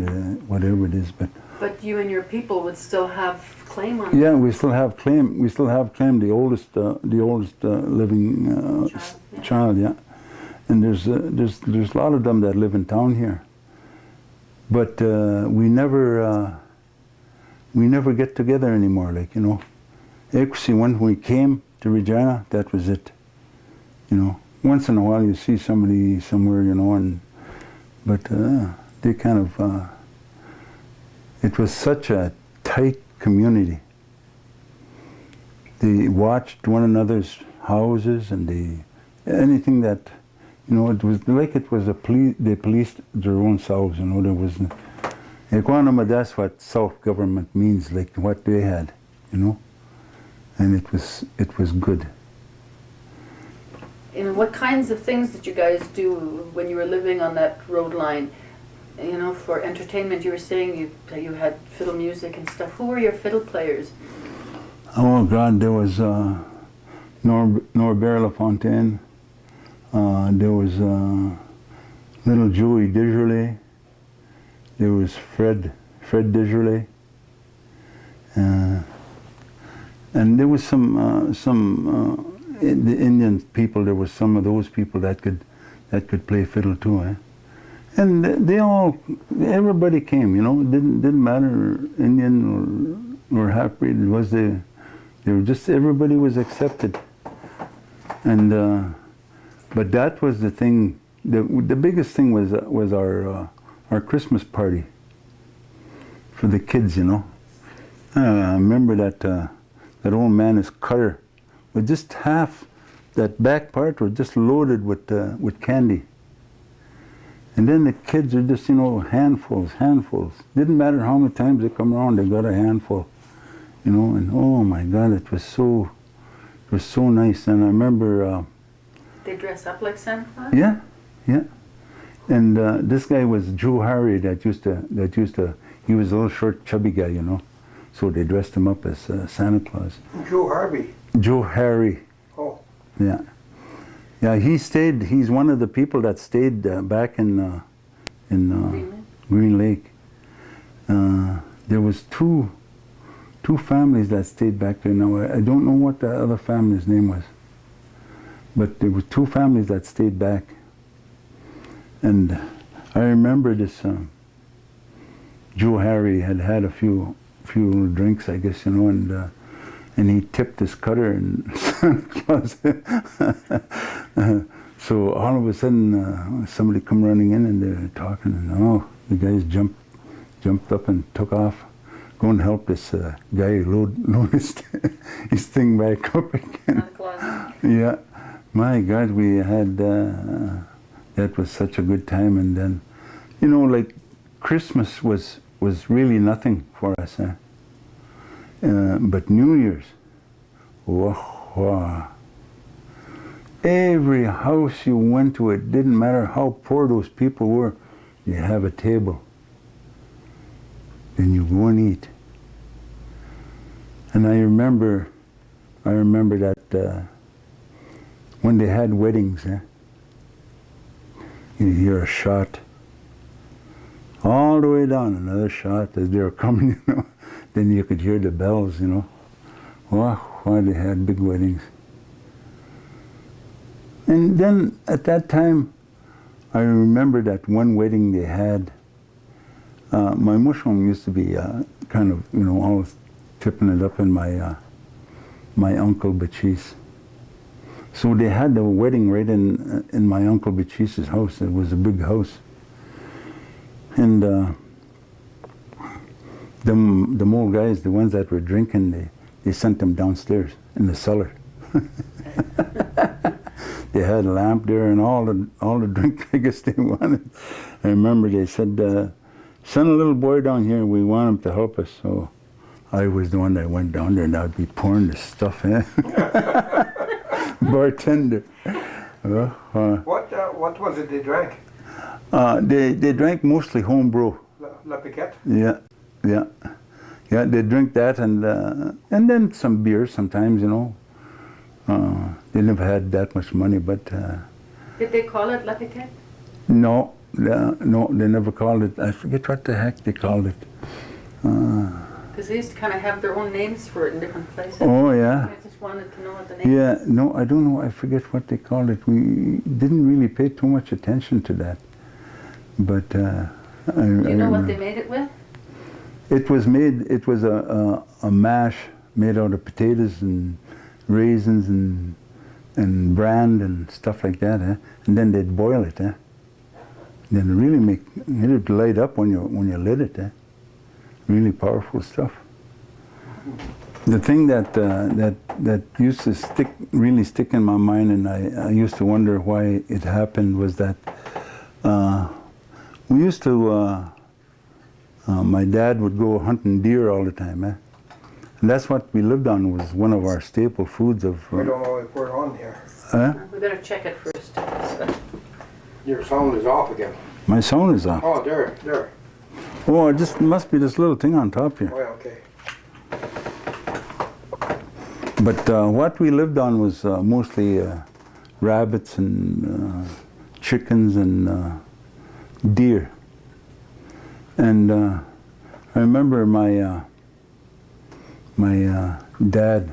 Speaker 1: it is. But
Speaker 3: you and your people would still have claim on it.
Speaker 1: Yeah, we still have claim. We still have claim. The oldest living child. Yeah. And there's a lot of them that live in town here. But we never get together anymore. Like, you know, actually when we came to Regina, that was it. You know, once in a while you see somebody somewhere, you know, but they kind of. It was such a tight community. They watched one another's houses, and anything that, you know, it was like it was they policed their own selves. You know, there was. That's what self-government means, like what they had, you know, and it was good.
Speaker 3: And what kinds of things did you guys do when you were living on that road line? You know, for entertainment, you were saying you had fiddle music and stuff. Who were your fiddle players?
Speaker 1: Oh God, there was Norbert LaFontaine. There was little Joey Desjardins. There was Fred Desjardins. And there was some the Indian people. There was some of those people that could play fiddle too. Eh? And everybody came, you know. It didn't matter Indian or half-breed. It was they were just, everybody was accepted. And but that was the thing. The biggest thing was our Christmas party for the kids, you know. I remember that old man, his cutter, with just half that back part was just loaded with candy. And then the kids are just, you know, handfuls. Didn't matter how many times they come around, they got a handful, you know. And oh my God, it was so nice. And I remember.
Speaker 3: They dress up like Santa Claus?
Speaker 1: Yeah. And this guy was Joe Harry that used to. He was a little short, chubby guy, you know. So they dressed him up as Santa Claus.
Speaker 2: Joe Harvey.
Speaker 1: Joe Harry.
Speaker 2: Oh.
Speaker 1: Yeah. Yeah, he's one of the people that stayed back in Green Lake. There was two families that stayed back there. Now, I don't know what the other family's name was, but there were two families that stayed back. And I remember this, Joe Harry had a few drinks, I guess, you know, and he tipped his cutter and Santa Claus. So all of a sudden, somebody come running in and they're talking, and the guys jumped up and took off, go and help this guy load his thing back up again.
Speaker 3: Santa Claus.
Speaker 1: Yeah, my God, we had that was such a good time. And then, you know, like Christmas was really nothing for us, eh? But New Year's, wow. Every house you went to, it didn't matter how poor those people were, you have a table. Then you go and eat. And I remember that when they had weddings, you hear a shot. All the way down, another shot as they were coming, you know. Then you could hear the bells, you know. Why they had big weddings. And then at that time, I remember that one wedding they had. My mushroom used to be kind of, you know, always tipping it up in my Uncle Bachis. So they had the wedding right in my Uncle Bachis's house. It was a big house. And them old guys, the ones that were drinking, they sent them downstairs in the cellar. They had a lamp there and all the drink I guess they wanted. I remember they said, send a little boy down here, we want him to help us. So I was the one that went down there and I would be pouring this stuff in. Bartender.
Speaker 2: What was it they drank?
Speaker 1: They drank mostly homebrew.
Speaker 2: La Piquette?
Speaker 1: Yeah. They drink that and then some beer sometimes, you know. They never had that much money, but.
Speaker 3: Did they call it La Piquette?
Speaker 1: No, they never called it. I forget what the heck they called it.
Speaker 3: Because they used to kind of have their own names for it in different places.
Speaker 1: Oh yeah.
Speaker 3: I just wanted to know what the name
Speaker 1: Yeah, no, I don't know. I forget what they called it. We didn't really pay too much attention to that. But
Speaker 3: Do you know what they made it with?
Speaker 1: It was a mash made out of potatoes and raisins and bran and stuff like that, and then they'd boil it, Then it it'd light up when you lit it, Really powerful stuff. The thing that used to really stick in my mind, and I used to wonder why it happened, was that we used to. My dad would go hunting deer all the time, And that's what we lived on, was one of our staple foods of...
Speaker 2: We don't know if we're on here.
Speaker 3: We better check it first. So.
Speaker 2: Your sound is off again.
Speaker 1: My sound is off.
Speaker 2: Oh, there.
Speaker 1: Oh, it just must be this little thing on top here.
Speaker 2: Oh, yeah, okay.
Speaker 1: But what we lived on was mostly rabbits and chickens and deer. And I remember my dad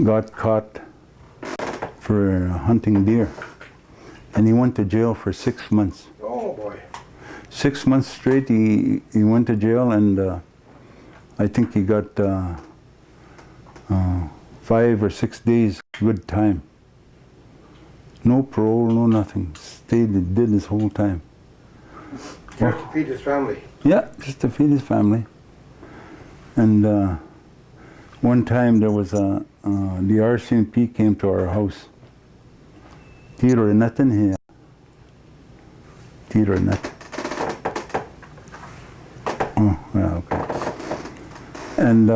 Speaker 1: got caught for hunting deer, and he went to jail for 6 months.
Speaker 2: Oh boy.
Speaker 1: 6 months straight he went to jail, and I think he got 5 or 6 days good time. No parole, no nothing. Stayed, did his whole time.
Speaker 2: Just to feed his family.
Speaker 1: Yeah, just to feed his family. And one time there was the RCMP came to our house. Tiro nothing here. Tiro nothing. Oh, yeah, okay. And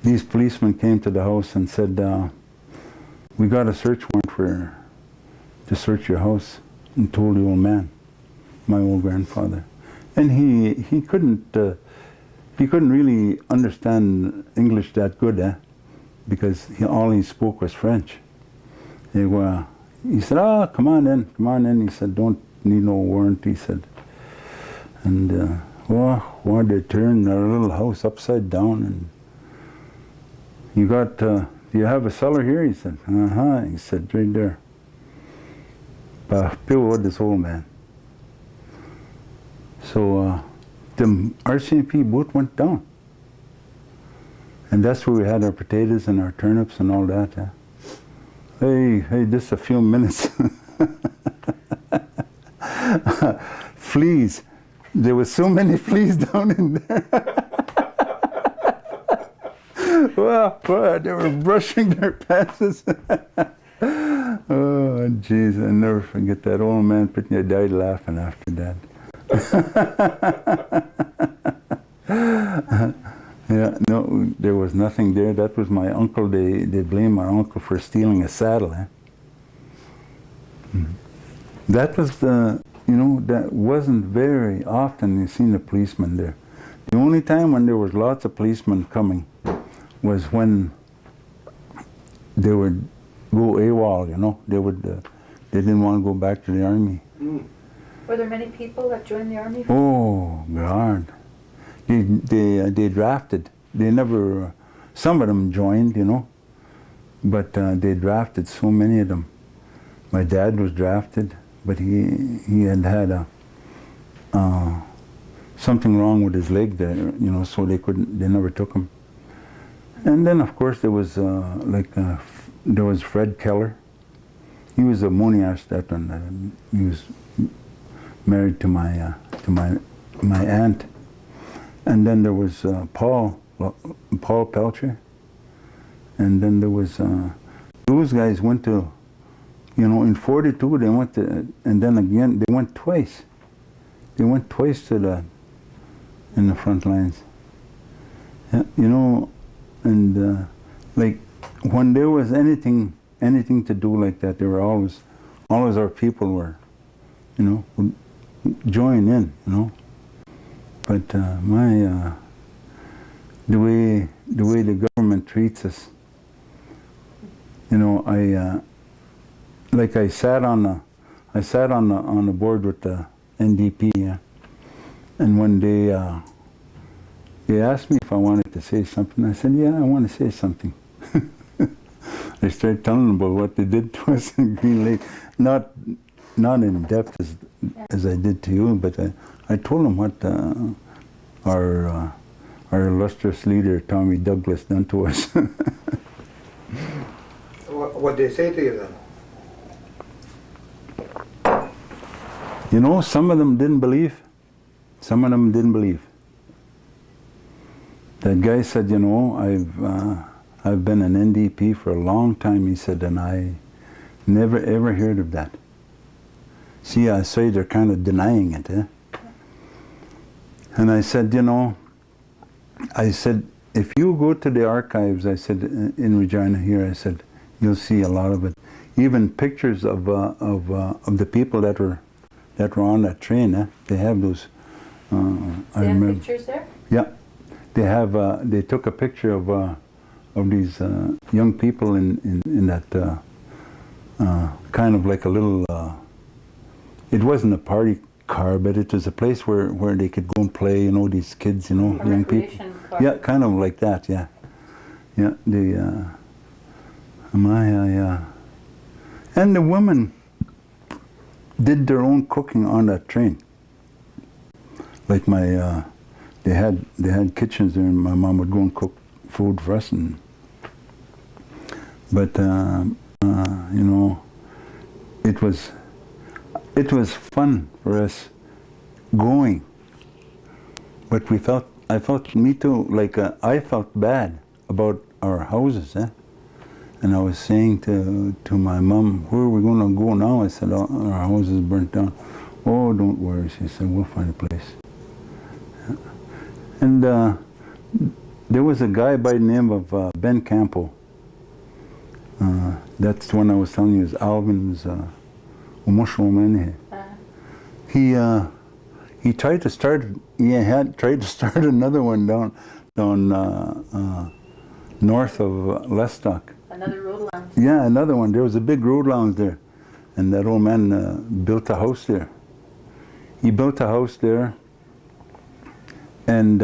Speaker 1: these policemen came to the house and said, we got a search warrant to search your house, and told the old man, my old grandfather. And he couldn't really understand English that good, because all he spoke was French. He said, come on in. He said, don't need no warrant, he said. And well, they turned our little house upside down, and you got, do you have a cellar here? He said, He said, right there. Bill with this old man. So the RCMP boat went down. And that's where we had our potatoes and our turnips and all that. Hey, just a few minutes. Fleas. There were so many fleas down in there. Well, they were brushing their pants. Oh, jeez, I'll never forget that old man. I died laughing after that. Yeah, no, there was nothing there. That was my uncle. They blamed my uncle for stealing a saddle. That was that wasn't very often you seen a policeman there. The only time when there was lots of policemen coming was when they would go AWOL, they didn't want to go back to the army.
Speaker 3: Were there many people that joined the army?
Speaker 1: Oh, God. They drafted. They never, some of them joined, but they drafted so many of them. My dad was drafted, but he had something wrong with his leg there, so they never took him. And then, of course, there was there was Fred Keller. He was a Moniash that one. He was married to my aunt. And then there was Paul Pelletier. And then there was those guys went to, in 42 they went to, and then again they went twice. They went twice to in the front lines. Yeah, and like when there was anything to do like that, there were always our people were, would join in, But the way the government treats us, I sat on the board with the NDP, and one day they asked me if I wanted to say something. I said, yeah, I want to say something. I started telling them about what they did to us in Green Lake, not in depth as I did to you, but I told them what our illustrious leader Tommy Douglas done to us.
Speaker 2: What did they say to you then?
Speaker 1: Some of them didn't believe. Some of them didn't believe. That guy said, I've been an NDP for a long time, he said, and I never ever heard of that. See, I say they're kind of denying it, And I said, if you go to the archives, I said, in Regina here, I said, you'll see a lot of it. Even pictures of the people that were on that train, They have those.
Speaker 3: They have pictures there?
Speaker 1: Yeah. They have. They took a picture of these young people in that kind of like a little. It wasn't a party car, but it was a place where they could go and play. These kids. Young people.
Speaker 3: Car.
Speaker 1: Yeah, kind of like that. Yeah. Yeah. And the women did their own cooking on that train. like my, they had kitchens there, and my mom would go and cook food for us. But you know, it was fun for us going. But I felt, me too, like I felt bad about our houses, eh? And I was saying to my mom, where are we going to go now? I said, oh, our house is burnt down. Oh, don't worry, she said, we'll find a place. Yeah. And there was a guy by the name of Ben Campo. That's the one I was telling you, is Alvin's emotional man. He tried to start, another one down north of Lestock.
Speaker 3: Another road lounge.
Speaker 1: Yeah, another one. There was a big road lounge there, and that old man built a house there. He built a house there, and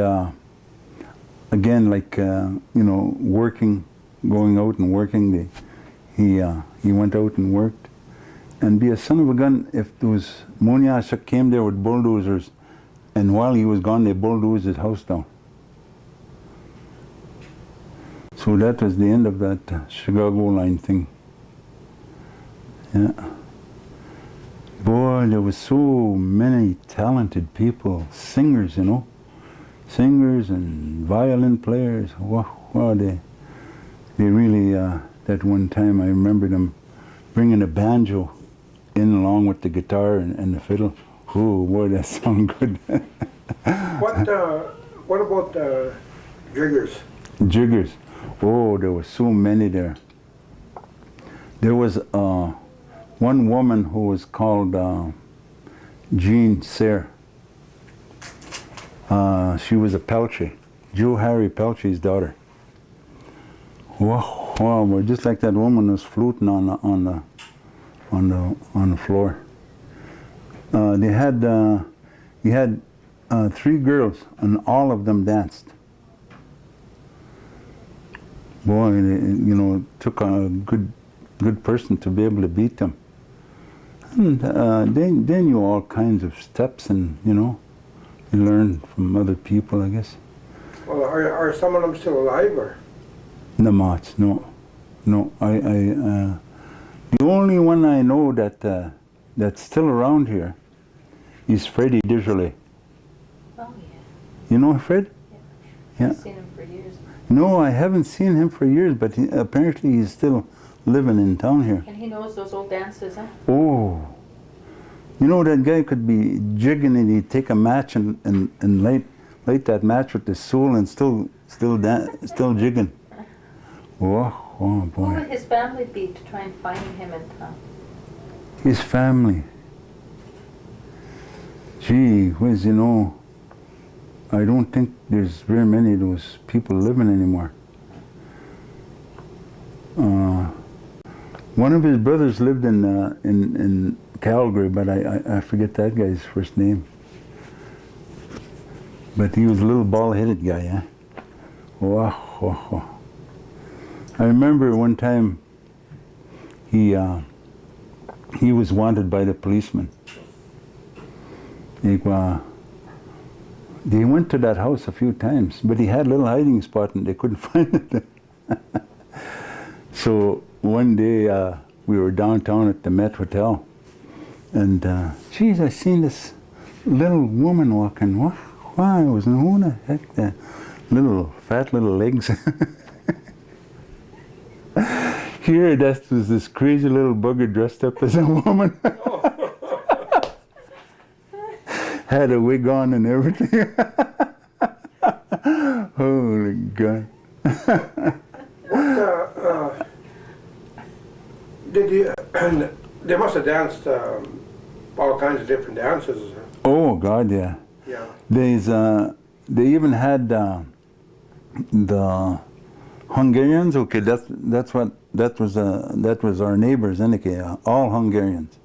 Speaker 1: again, like you know, working, going out and working. He went out and worked, and be a son of a gun if those Moniashuk came there with bulldozers, and while he was gone, they bulldozed his house down. So that was the end of that Chicago line thing. Yeah. Boy, there was so many talented people, singers, you know, singers and violin players. Wow, they really, that one time I remember them bringing a banjo in along with the guitar and the fiddle. Oh, boy, that sounded good.
Speaker 2: What about jiggers?
Speaker 1: Jiggers. Oh, there were so many there. There was one woman who was called Jean Sayre. She was a Pelletier, Joe Harry Pelletier's daughter. Wow, boy, just like that woman was fluting on the floor. He had 3 girls, and all of them danced. Boy, you know, it took a good person to be able to beat them. And they knew all kinds of steps, and you know, you learned from other people, I guess.
Speaker 2: Well, are some of them still alive, or?
Speaker 1: The Mots, no. The only one I know that's still around here is Freddie Desjardins.
Speaker 3: Oh yeah.
Speaker 1: You know Fred? Yeah.
Speaker 3: I've seen him for years.
Speaker 1: No, I haven't seen him for years, but apparently he's still living in town here.
Speaker 3: And he knows those old dances, huh?
Speaker 1: Oh, you know, that guy could be jigging, and he'd take a match and light that match with the soul and still jigging. Oh boy.
Speaker 3: What would his family be to try and find him in town?
Speaker 1: His family. Gee whiz, you know, I don't think there's very many of those people living anymore. One of his brothers lived in Calgary, but I forget that guy's first name. But he was a little bald-headed guy, eh? Wow. I remember one time he was wanted by the policeman. They went to that house a few times, but he had a little hiding spot and they couldn't find it. So one day we were downtown at the Met Hotel, and geez, I seen this little woman walking. Wow, I was, who the heck, that little fat little legs. Here, that was this crazy little bugger dressed up as a woman. Had a wig on and everything. Holy God.
Speaker 2: Did you? They must have danced all kinds of different dances.
Speaker 1: Oh God, yeah.
Speaker 2: Yeah.
Speaker 1: They even had the Hungarians. Okay, that was our neighbors. Anyway, all Hungarians.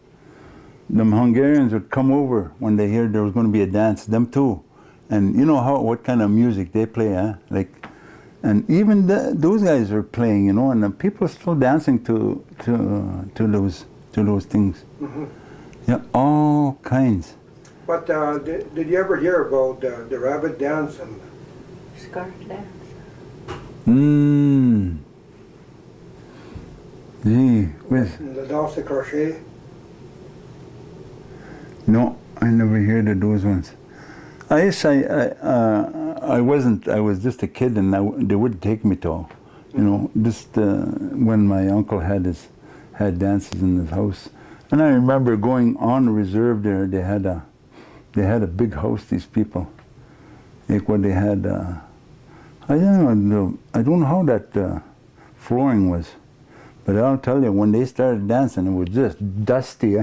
Speaker 1: Them Hungarians would come over when they heard there was going to be a dance. Them too, and you know what kind of music they play, huh? Like, and even those guys were playing, you know, and the people are still dancing to those things. Mm-hmm. Yeah, all kinds.
Speaker 2: But did you ever hear about the rabbit dance and
Speaker 3: Scarf dance.
Speaker 1: Gee, with
Speaker 2: the danse de crochet?
Speaker 1: no, I never heard of those ones. I wasn't. I was just a kid, and they wouldn't take me to, just when my uncle had dances in his house, and I remember going on the reserve there. They had a big house. These people, like what they had. I don't know. I don't know how that flooring was, but I'll tell you, when they started dancing, it was just dusty.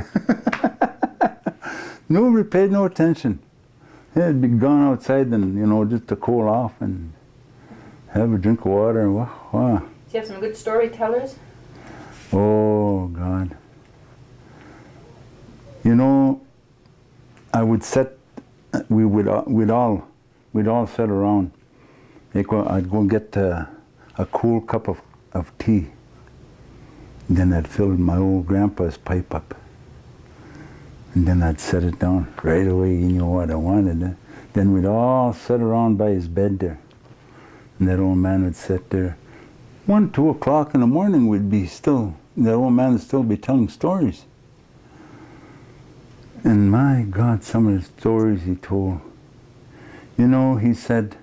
Speaker 1: Nobody paid no attention. They'd be gone outside and, just to cool off and have a drink of water. Wow.
Speaker 3: Do you have some good storytellers?
Speaker 1: Oh, God. I would we'd all sit around. I'd go get a cool cup of tea. Then I'd fill my old grandpa's pipe up. And then I'd set it down right away, what I wanted. Then we'd all sit around by his bed there. And that old man would sit there. 1, 2 o'clock in the morning, that old man would still be telling stories. And my God, some of the stories he told. He said,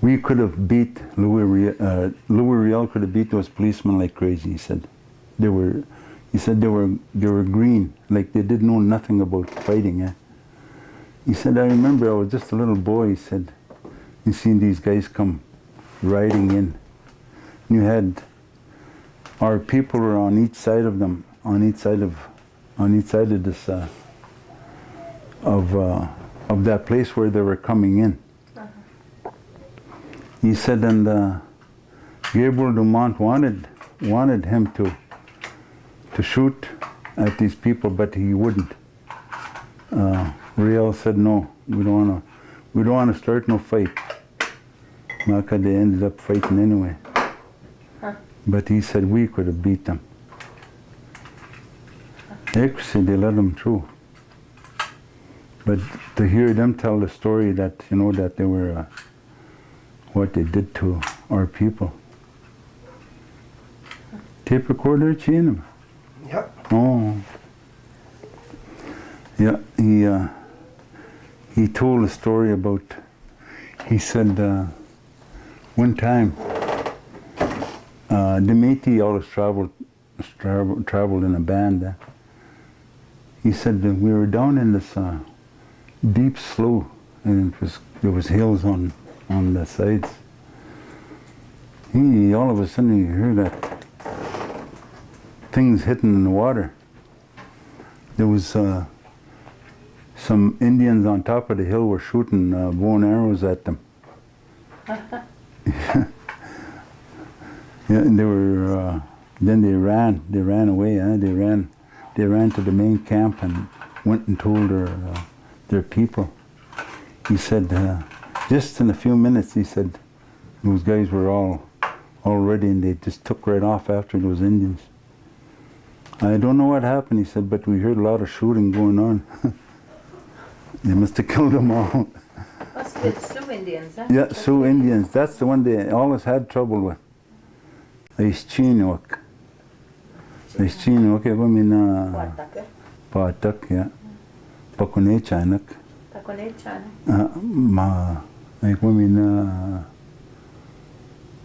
Speaker 1: we could have beat Louis Riel could have beat those policemen like crazy, he said. They were green, like they didn't know nothing about fighting. He said, I remember I was just a little boy, he said, and seen these guys come riding in. You had our people were on each side of them, on each side of this of that place where they were coming in. He said, and Gabriel Dumont wanted him to shoot at these people, but he wouldn't. Riel said, no, we don't want to start no fight. Maka, they ended up fighting anyway. But he said we could have beat them. Actually, they let them through. But to hear them tell the story that, that they were, what they did to our people. Tape recorder, Chinam.
Speaker 2: Yep.
Speaker 1: Oh. Yeah, he told a story about, he said, one time, the Métis always traveled in a band. He said that we were down in this deep slough, and there was hills on the sides. All of a sudden you hear that things hitting in the water. There was some Indians on top of the hill were shooting bow and arrows at them. Yeah, and they were. Then they ran away. They ran to the main camp and went and told their people. He said, just in a few minutes, he said, those guys were all ready, and they just took right off after those Indians. I don't know what happened, he said, but we heard a lot of shooting going on. They must have killed them all.
Speaker 3: Must have been Sioux Indians, huh?
Speaker 1: Yeah, Sioux Indians. That's the one they always had trouble with. Ischinok. Ischinok, I mean, Patak, yeah. Pakunechanak.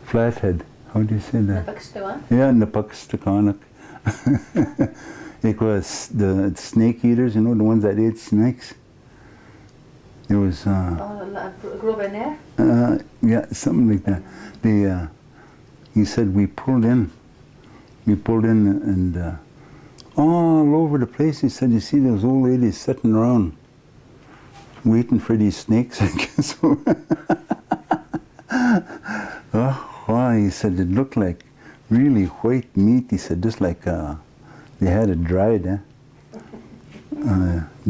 Speaker 1: Flathead. How do you say that? Yeah, and the Pakistakanak. It was the snake eaters, the ones that ate snakes. It was. Yeah, something like that. He said we pulled in and all over the place. He said, you see those old ladies sitting around waiting for these snakes, I guess. Oh, wow, he said it looked like really white meat. He said just like they had it dried,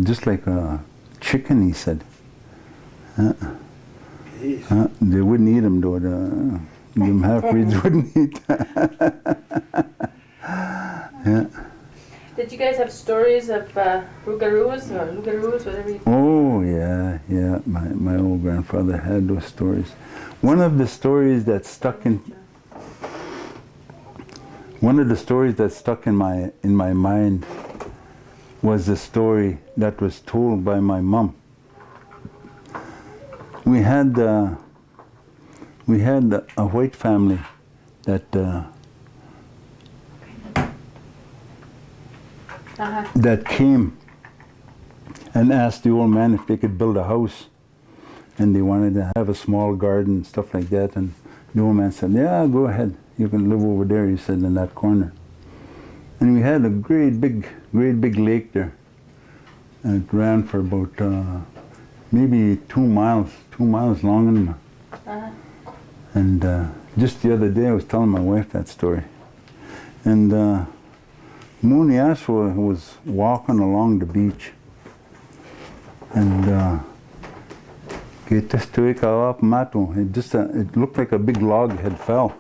Speaker 1: just like a chicken, he said. They wouldn't eat them though. Them half-breeds wouldn't eat that. Yeah.
Speaker 3: Did you guys have stories of rougarous or loups-garous, whatever you...
Speaker 1: Oh, yeah, yeah. My old grandfather had those stories. One of the stories that stuck in my mind was the story that was told by my mom. We had a white family that that came and asked the old man if they could build a house, and they wanted to have a small garden and stuff like that. And the old man said, "Yeah, go ahead. You can live over there," he said, in that corner. And we had a great big lake there. And it ran for about maybe 2 miles long. And just the other day I was telling my wife that story. And Mooney Ashwa was walking along the beach. And it looked like a big log had fell,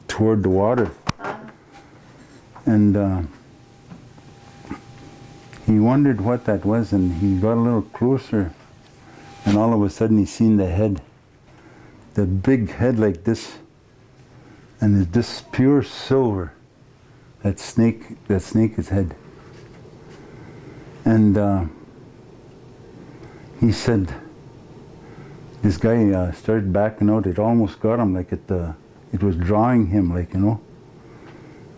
Speaker 1: toward the water. And he wondered what that was, and he got a little closer, and all of a sudden he seen the head, the big head like this, and it's this pure silver, that snake's head. And he said, this guy started backing out. It almost got him, like it was drawing him,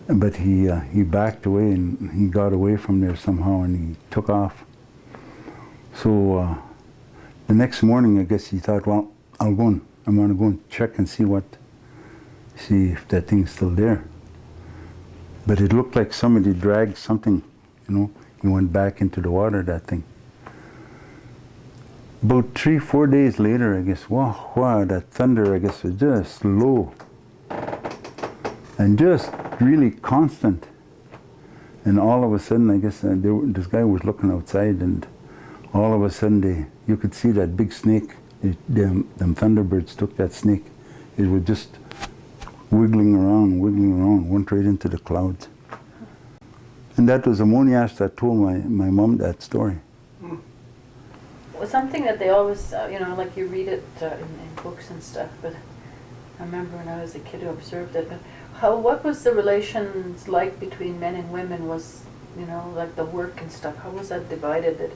Speaker 1: but he backed away, and he got away from there somehow, and he took off. So the next morning, I guess he thought, well, I'm going to go and check and see if that thing's still there. But it looked like somebody dragged something, He went back into the water, that thing. About 3-4 days later, I guess, wow, that thunder, I guess, was just low. And just really constant. And all of a sudden, I guess, this guy was looking outside, and all of a sudden, you could see that big snake. Them thunderbirds took that snake. It was just wiggling around, went right into the clouds. And that was Ammoniash that told my mom that story.
Speaker 3: Well, something that they always, like you read it in books and stuff, but I remember when I was a kid who observed it. But what was the relations like between men and women? Was, like the work and stuff, how was that divided? That,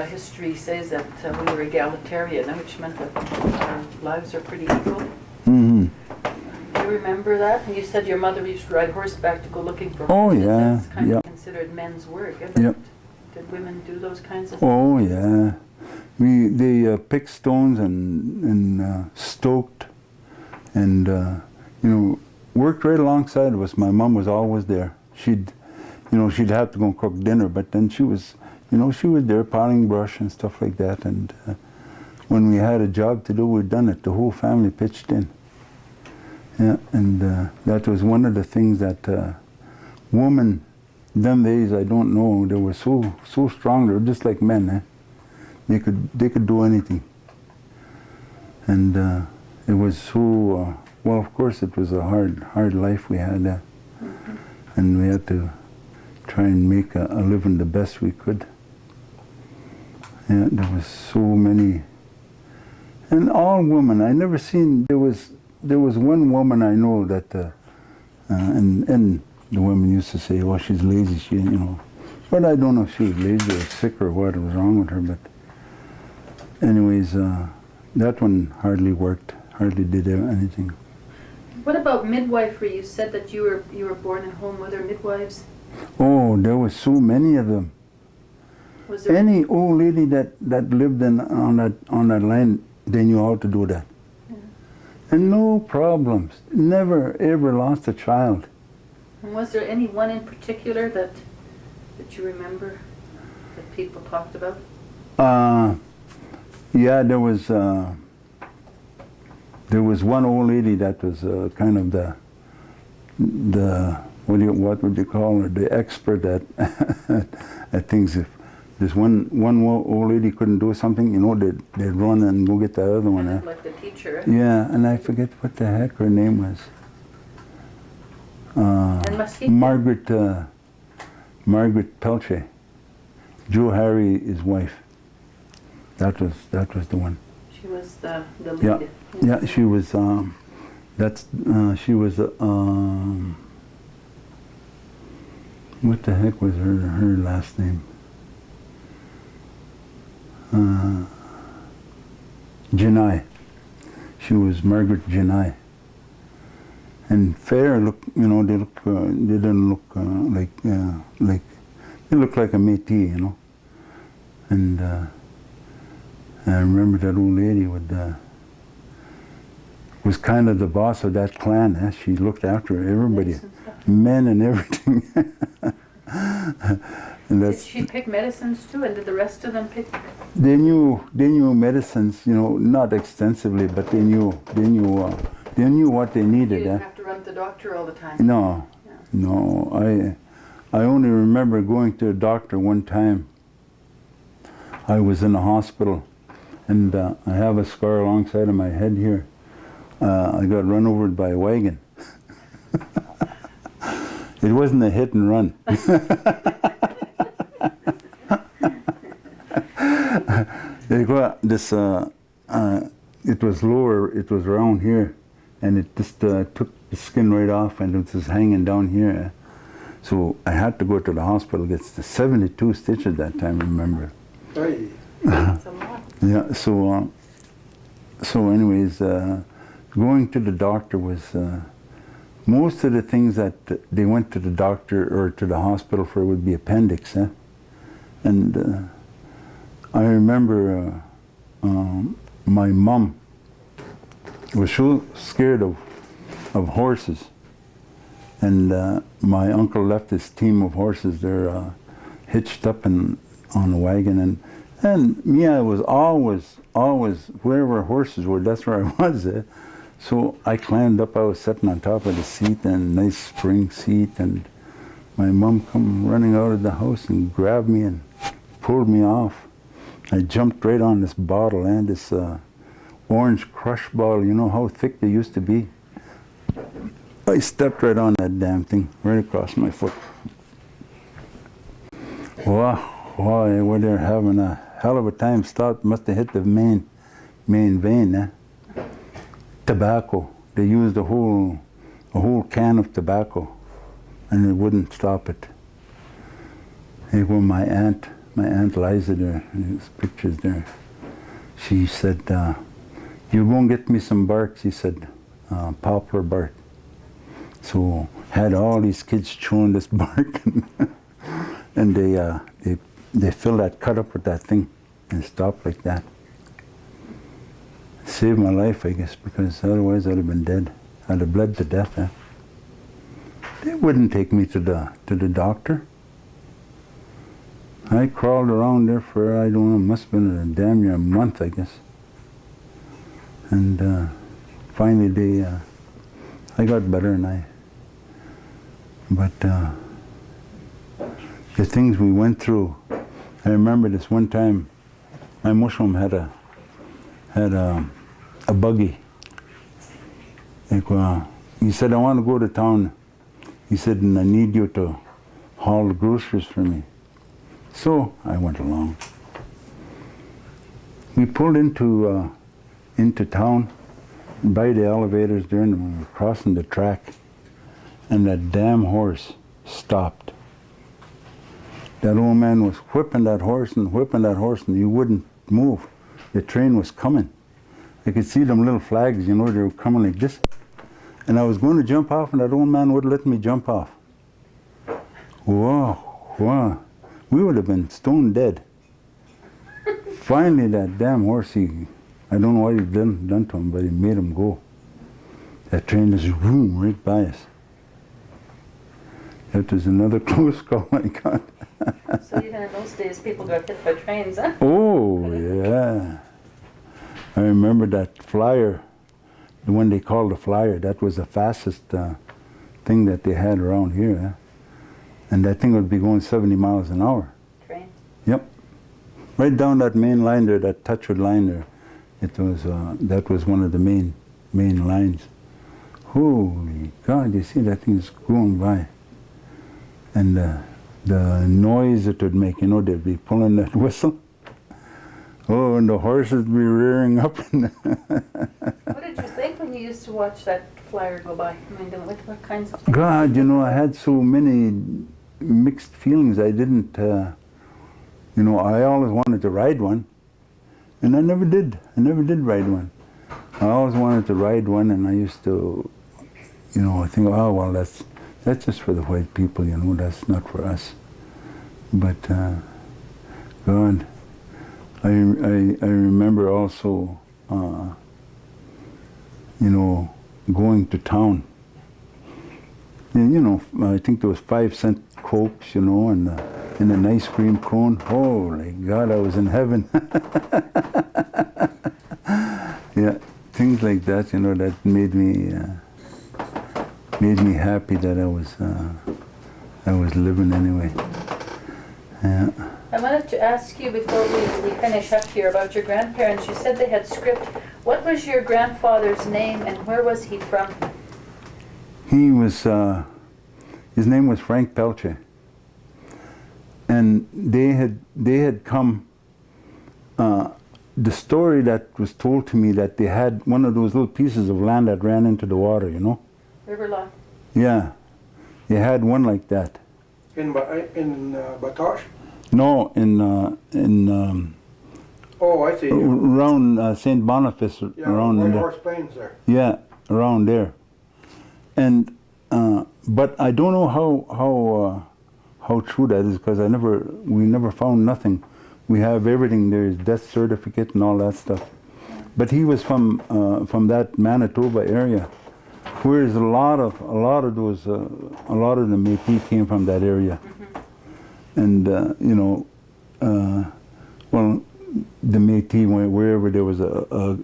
Speaker 3: history says that we were egalitarian, which meant that our lives are pretty equal.
Speaker 1: Mm-hmm.
Speaker 3: Do you remember that? And you said your mother used to ride horseback to go looking for
Speaker 1: Oh,
Speaker 3: horses.
Speaker 1: yeah.
Speaker 3: That's kind
Speaker 1: Yep.
Speaker 3: of considered men's work, isn't
Speaker 1: Yep.
Speaker 3: it? Did women do those kinds of
Speaker 1: Oh, yeah. They picked stones and stoked and, worked right alongside of us. My mom was always there. She'd have to go and cook dinner, but then she was there piling brush and stuff like that. And when we had a job to do, we'd done it. The whole family pitched in. Yeah, and that was one of the things that women, them days, I don't know, they were so strong. They were just like men. They could do anything. And it was so, well, of course it was a hard life we had.
Speaker 3: Mm-hmm.
Speaker 1: And we had to try and make a living the best we could. Yeah, there was so many. And all women, I never seen, there was one woman I know that, and the women used to say, oh, she's lazy, But I don't know if she was lazy or sick or what was wrong with her, but anyways, that one hardly worked, hardly did anything.
Speaker 3: What about midwifery? You said that you were born at home. Were there midwives?
Speaker 1: Oh, there was so many of them.
Speaker 3: Was there
Speaker 1: Any old lady that lived on that line, they knew how to do that.
Speaker 3: Yeah.
Speaker 1: And no problems. Never ever lost a child.
Speaker 3: And was there any one in particular that you remember that people talked about?
Speaker 1: Yeah, there was one old lady that was kind of the what would you call her, the expert at things. If there's one old lady couldn't do something, they'd run and go get the other one.
Speaker 3: Kind of like the teacher.
Speaker 1: Yeah, and I forget what the heck her name was.
Speaker 3: And Muskegon?
Speaker 1: Margaret Pelletier. Joe Harry, his wife. That was the one.
Speaker 3: She was the lead.
Speaker 1: Yeah, yeah, she was. She was. What the heck was her last name? Janai. She was Margaret Janai. And fair look, you know, they look. They didn't look like they looked like a Métis, you know. And I remember that old lady was kind of the boss of that clan. Eh? She looked after everybody, men and everything. And
Speaker 3: did she pick medicines too, and did the rest of them pick?
Speaker 1: They knew medicines, you know, not extensively, but they knew what they needed.
Speaker 3: You didn't have to run to the doctor all the time.
Speaker 1: No,
Speaker 3: Yeah.
Speaker 1: no. I only remember going to a doctor one time. I was in the hospital, and I have a scar alongside of my head here. I got run over by a wagon. It wasn't a hit and run. It was lower, it was around here, and it just took the skin right off, and it was hanging down here. So I had to go to the hospital. It's the 72 stitches that time, I remember.
Speaker 2: Hey.
Speaker 3: That's a lot.
Speaker 1: Yeah, so anyways, going to the doctor was, most of the things that they went to the doctor or to the hospital for would be appendix, eh? And I remember my mom was so scared of horses, and my uncle left his team of horses there hitched up on a wagon, and me, I was always wherever horses were, that's where I was. So I climbed up. I was sitting on top of the seat, and nice spring seat, and my mom come running out of the house and grabbed me and pulled me off. I jumped right on this bottle, and this orange crush bottle. You know how thick they used to be? I stepped right on that damn thing, right across my foot. Wow. Boy, were they having a hell of a time. Stopped, must have hit the main vein, eh? Tobacco. They used a whole can of tobacco, and it wouldn't stop it. Here were my aunt Liza there, there's pictures there. She said, "You go and get me some bark," she said, poplar bark. So had all these kids chewing this bark, and they filled that cut up with that thing and stopped like that. Saved my life, I guess, because otherwise I'd have been dead. I'd have bled to death. Eh? They wouldn't take me to the doctor. I crawled around there for, I don't know, must have been a damn near a month, I guess. And finally I got better, but the things we went through. I remember this one time, my mushroom had a buggy. Like, he said, "I want to go to town." He said, "And I need you to haul the groceries for me." So I went along. We pulled into town, by the elevators there, and we were crossing the track, and that damn horse stopped. That old man was whipping that horse, and he wouldn't move. The train was coming. I could see them little flags, you know, they were coming like this. And I was going to jump off, and that old man wouldn't let me jump off. Whoa. We would have been stone dead. Finally, that damn horse, I don't know what he'd done to him, but he made him go. That train just zoom right by us. That was another close call I got.
Speaker 3: So even in those days, people got hit by trains, huh?
Speaker 1: Oh, yeah. I remember that flyer, the one they called the flyer. That was the fastest thing that they had around here. Eh? And that thing would be going 70 miles an hour.
Speaker 3: Train?
Speaker 1: Yep. Right down that main line there, that Touchwood line there. It was, that was one of the main lines. holy God, you see that thing is going by. And the noise it would make, you know, they'd be pulling that whistle. Oh, and the horses would be rearing up.
Speaker 3: What did you think when you used to watch that flyer go by? I mean, what kinds of things?
Speaker 1: God, you know, I had so many mixed feelings. I didn't, you know, I always wanted to ride one, and I never did. I never did ride one. I always wanted to ride one, and I used to, you know, I think, oh, well, that's just for the white people, you know, that's not for us. But, God, I remember also, you know, going to town. And, you know, I think there was 5-cent Cokes, you know, and an ice cream cone. Holy God, I was in heaven. Yeah, things like that, you know, that made me happy that I was living anyway. Yeah.
Speaker 3: I wanted to ask you before we finish up here about your grandparents. You said they had scrip. What was your grandfather's name and where was he from?
Speaker 1: He was, his name was Frank Pelletier. And they had come, the story that was told to me that they had one of those little pieces of land that ran into the water, you know?
Speaker 3: River Law.
Speaker 1: Yeah, they had one like that.
Speaker 2: In Batoche?
Speaker 1: No, in
Speaker 2: Oh, I see.
Speaker 1: around St. Boniface,
Speaker 2: Yeah,
Speaker 1: around
Speaker 2: White
Speaker 1: there.
Speaker 2: Horse Plains there.
Speaker 1: Yeah, around there. And but I don't know how true that is because we never found nothing. We have everything. There's death certificate and all that stuff. But he was from that Manitoba area, whereas a lot of the Métis came from that area. And you know, well, the Métis, wherever there was a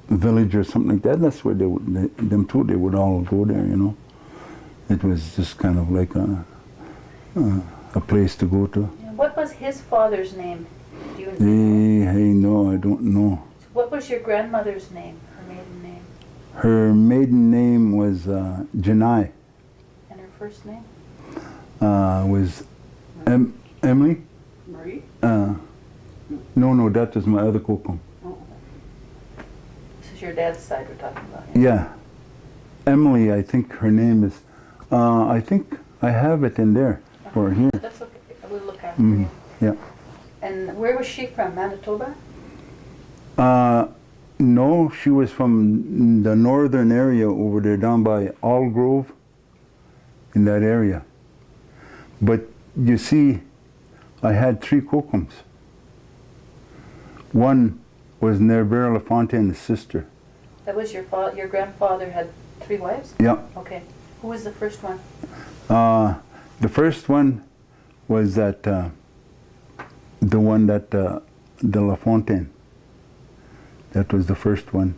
Speaker 1: village or something like that, that's where they would all go there, you know. It was just kind of like a place to go to.
Speaker 3: Yeah. What was his father's name? Do you know?
Speaker 1: Hey, no, I don't know.
Speaker 3: What was your grandmother's name, her maiden name?
Speaker 1: Her maiden name was Janai.
Speaker 3: And her first name?
Speaker 1: Was Emily?
Speaker 3: Marie?
Speaker 1: No, that was my other kokum.
Speaker 3: Oh. This is your dad's side we're talking about.
Speaker 1: Yeah. Emily, I think her name is, I think I have it in there, or here.
Speaker 3: That's okay. We'll look after you.
Speaker 1: Yeah.
Speaker 3: And where was she from? Manitoba?
Speaker 1: No, she was from the northern area over there, down by Allgrove, in that area. But you see, I had 3 kokums. One was Nervera LaFontaine's sister.
Speaker 3: That was your father. Your grandfather had 3 wives?
Speaker 1: Yeah.
Speaker 3: Okay. Who was the first one?
Speaker 1: The first one was that, the one that, de LaFontaine. That was the first one.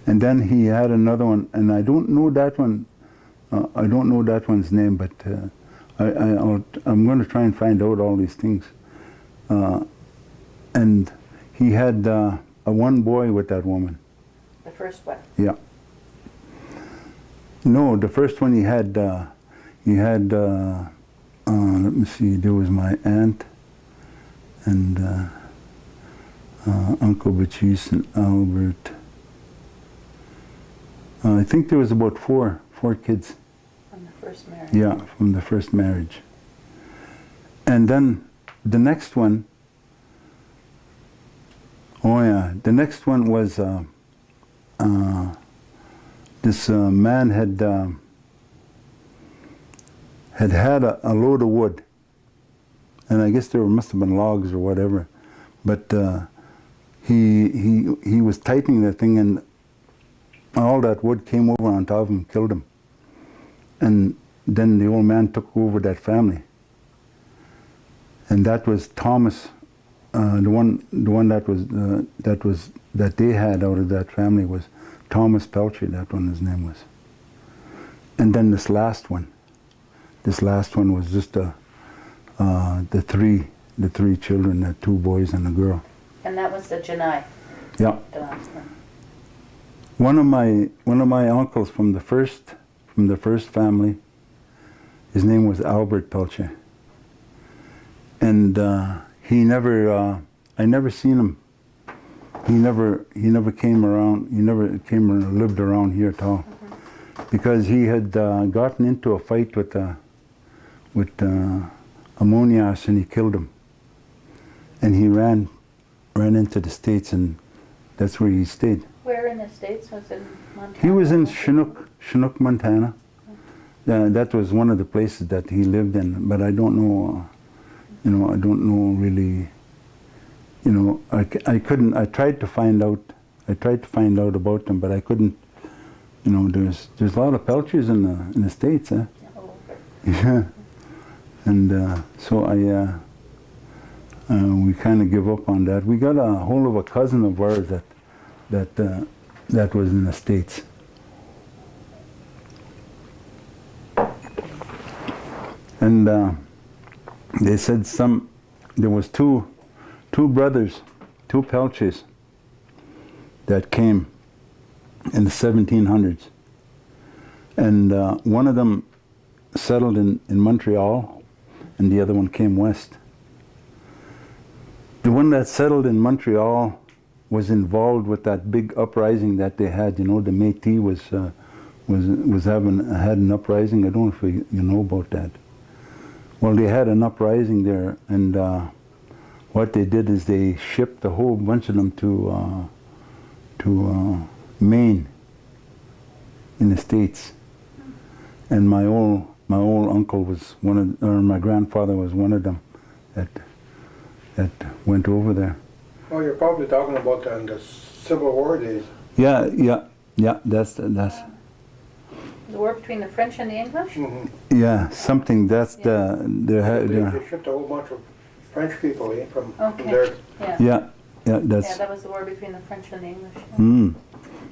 Speaker 1: And then he had another one, and I don't know that one, I don't know that one's name, but I'm going to try and find out all these things. And he had a one boy with that woman.
Speaker 3: The first one?
Speaker 1: Yeah. No, the first one he had, let me see, there was my aunt and Uncle Baptiste and Albert. I think there was about four kids.
Speaker 3: From the first marriage?
Speaker 1: Yeah, from the first marriage. And then the next one, the next one was this man had a load of wood, and I guess there must have been logs or whatever, but he was tightening the thing, and all that wood came over on top of him, killed him. And then the old man took over that family, and that was Thomas. The one that they had out of that family was Thomas Pelletier. That one, his name was. And then this last one was just the three children, the 2 boys and a girl.
Speaker 3: And that was the Janai?
Speaker 1: Yeah.
Speaker 3: The last one?
Speaker 1: One of my uncles from the first family, his name was Albert Pelletier, and he never I never seen him. He never came around. He never came or lived around here at all, because he had gotten into a fight with Ammonias, and he killed him. And he ran into the States, and that's where he stayed.
Speaker 3: Where in the States? Was it in Montana?
Speaker 1: He was in Chinook, Montana. That was one of the places that he lived in, but I don't know, I don't know really, I couldn't, I tried to find out about them, but I couldn't, there's a lot of Pelletiers in the States, eh?
Speaker 3: Oh.
Speaker 1: Yeah. And so we kind of give up on that. We got a hold of a cousin of ours that was in the States. And they said there was two brothers, two Pelletiers, that came in the 1700s. And one of them settled in Montreal, and the other one came west. The one that settled in Montreal was involved with that big uprising that they had. The Métis had an uprising. I don't know if you know about that. Well, they had an uprising there, and what they did is they shipped a whole bunch of them to Maine in the States. And my old uncle was my grandfather was one of them that went over there.
Speaker 2: Oh, you're probably talking about the Civil War days.
Speaker 1: Yeah. That's.
Speaker 3: The war between the French and the English?
Speaker 2: Mm-hmm.
Speaker 1: Yeah, something. That's
Speaker 3: Yeah.
Speaker 2: They shipped a whole bunch of French people in from there.
Speaker 1: Yeah. That's.
Speaker 3: Yeah, that was the war between the French and the English. Yeah.
Speaker 1: Mm.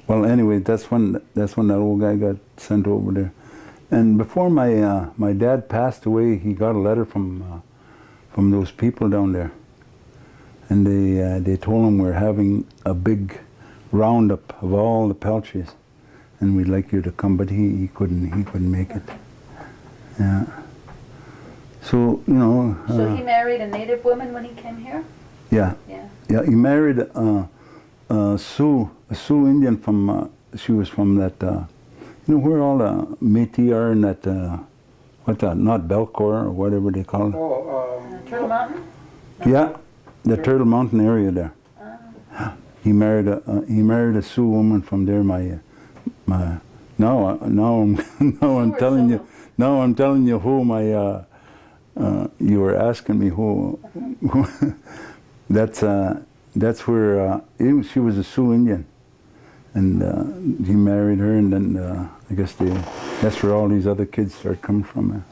Speaker 1: Well, anyway, that's when that old guy got sent over there. And before my dad passed away, he got a letter from those people down there, and they told him we're having a big roundup of all the Pelletiers, and we'd like you to come, but he couldn't make it. Yeah. So
Speaker 3: So he married a native woman when he came here?
Speaker 1: Yeah.
Speaker 3: Yeah.
Speaker 1: Yeah. He married a Sioux Indian from. She was from that. Where all the Métis are in that. Not Belcourt or whatever they call it.
Speaker 2: Oh,
Speaker 3: Turtle Mountain?
Speaker 1: Yeah, the Turtle Mountain area there. He married a Sioux woman from there. Now I'm telling you who my you were asking me who that's where she was a Sioux Indian, and he married her, and then I guess that's where all these other kids start coming from.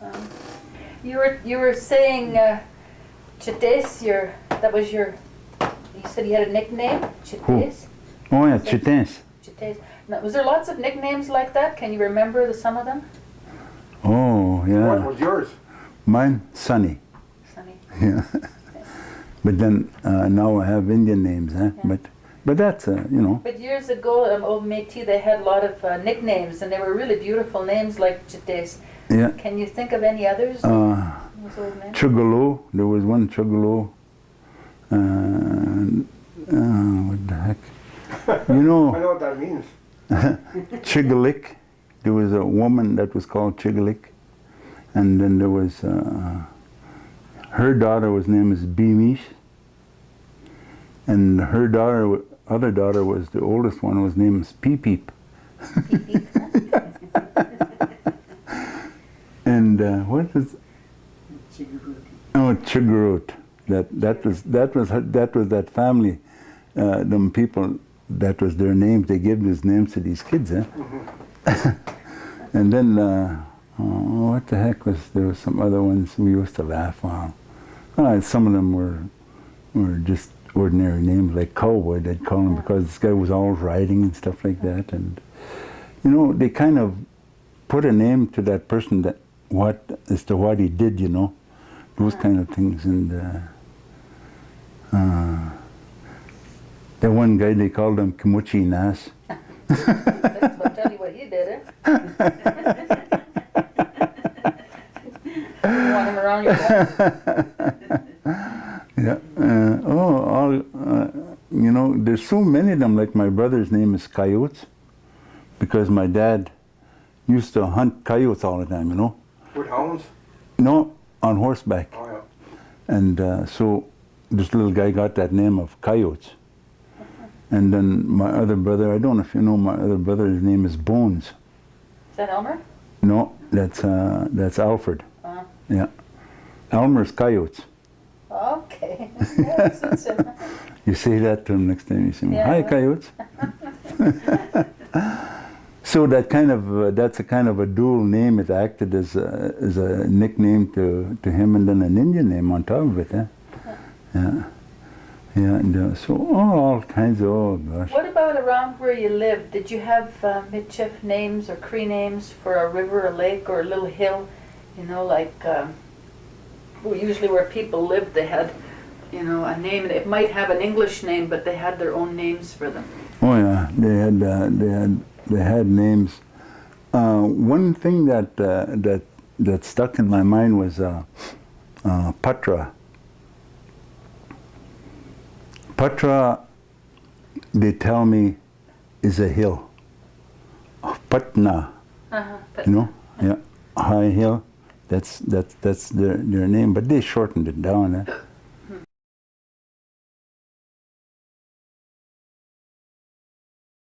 Speaker 3: You were saying Chitès, you said he had a nickname? Chitès?
Speaker 1: Oh yeah, Chitens.
Speaker 3: Chitès. Now, was there lots of nicknames like that? Can you remember some of them?
Speaker 1: Oh yeah.
Speaker 2: what was yours?
Speaker 1: Mine, Sonny.
Speaker 3: Sonny.
Speaker 1: Yeah. But then now I have Indian names, huh?
Speaker 3: Yeah.
Speaker 1: But that's
Speaker 3: But years ago, old Métis, they had a lot of nicknames, and they were really beautiful names like Chitès.
Speaker 1: Yeah.
Speaker 3: Can you think of any others? Those old names?
Speaker 1: Chugalo. There was one Chugalo. What the heck?
Speaker 2: I know what that means.
Speaker 1: Chigalik. There was a woman that was called Chigalik, and then there was her daughter was named as Beamish, and her other daughter was the oldest one was named as Peep Peep. And what was? Oh, Chigurut. That was that family. Them people. That was their names. They gave these names to these kids, eh? Mm-hmm. And then, what the heck was there? Was some other ones we used to laugh on. Some of them were just ordinary names, like Cowboy. They'd call him because this guy was always riding and stuff like that. And they kind of put a name to that person as to what he did. Those kind of things. And the one guy, they called him Kimuchi Nas.
Speaker 3: That's what tell you what you did, eh? You want him around your house?
Speaker 1: Yeah. You know, there's so many of them. Like my brother's name is Coyotes, because my dad used to hunt coyotes all the time. You know.
Speaker 2: With hounds?
Speaker 1: No, on horseback.
Speaker 2: Oh, yeah.
Speaker 1: And so this little guy got that name of Coyotes. And then my other brother, I don't know if you know my other brother, his name is Bones.
Speaker 3: Is that Elmer?
Speaker 1: No, that's Alfred.
Speaker 3: Uh,
Speaker 1: Yeah. Elmer's Coyotes.
Speaker 3: okay. Yeah, suits him.
Speaker 1: You say that to him next time you see him.
Speaker 3: Yeah.
Speaker 1: Hi, Coyotes. So that kind of that's a kind of a dual name. It acted as a nickname to him, and then an Indian name on top of it. Eh? Yeah. Yeah, and so all kinds of, oh gosh.
Speaker 3: What about around where you lived? Did you have midship names or Cree names for a river, a lake, or a little hill? You know, like well, usually where people lived, they had, you know, a name. It might have an English name, but they had their own names for them.
Speaker 1: Oh yeah, they had names. One thing that stuck in my mind was Patra. Patra, they tell me, is a hill. Patna,
Speaker 3: But
Speaker 1: you know, yeah, high hill. That's their name, but they shortened it down.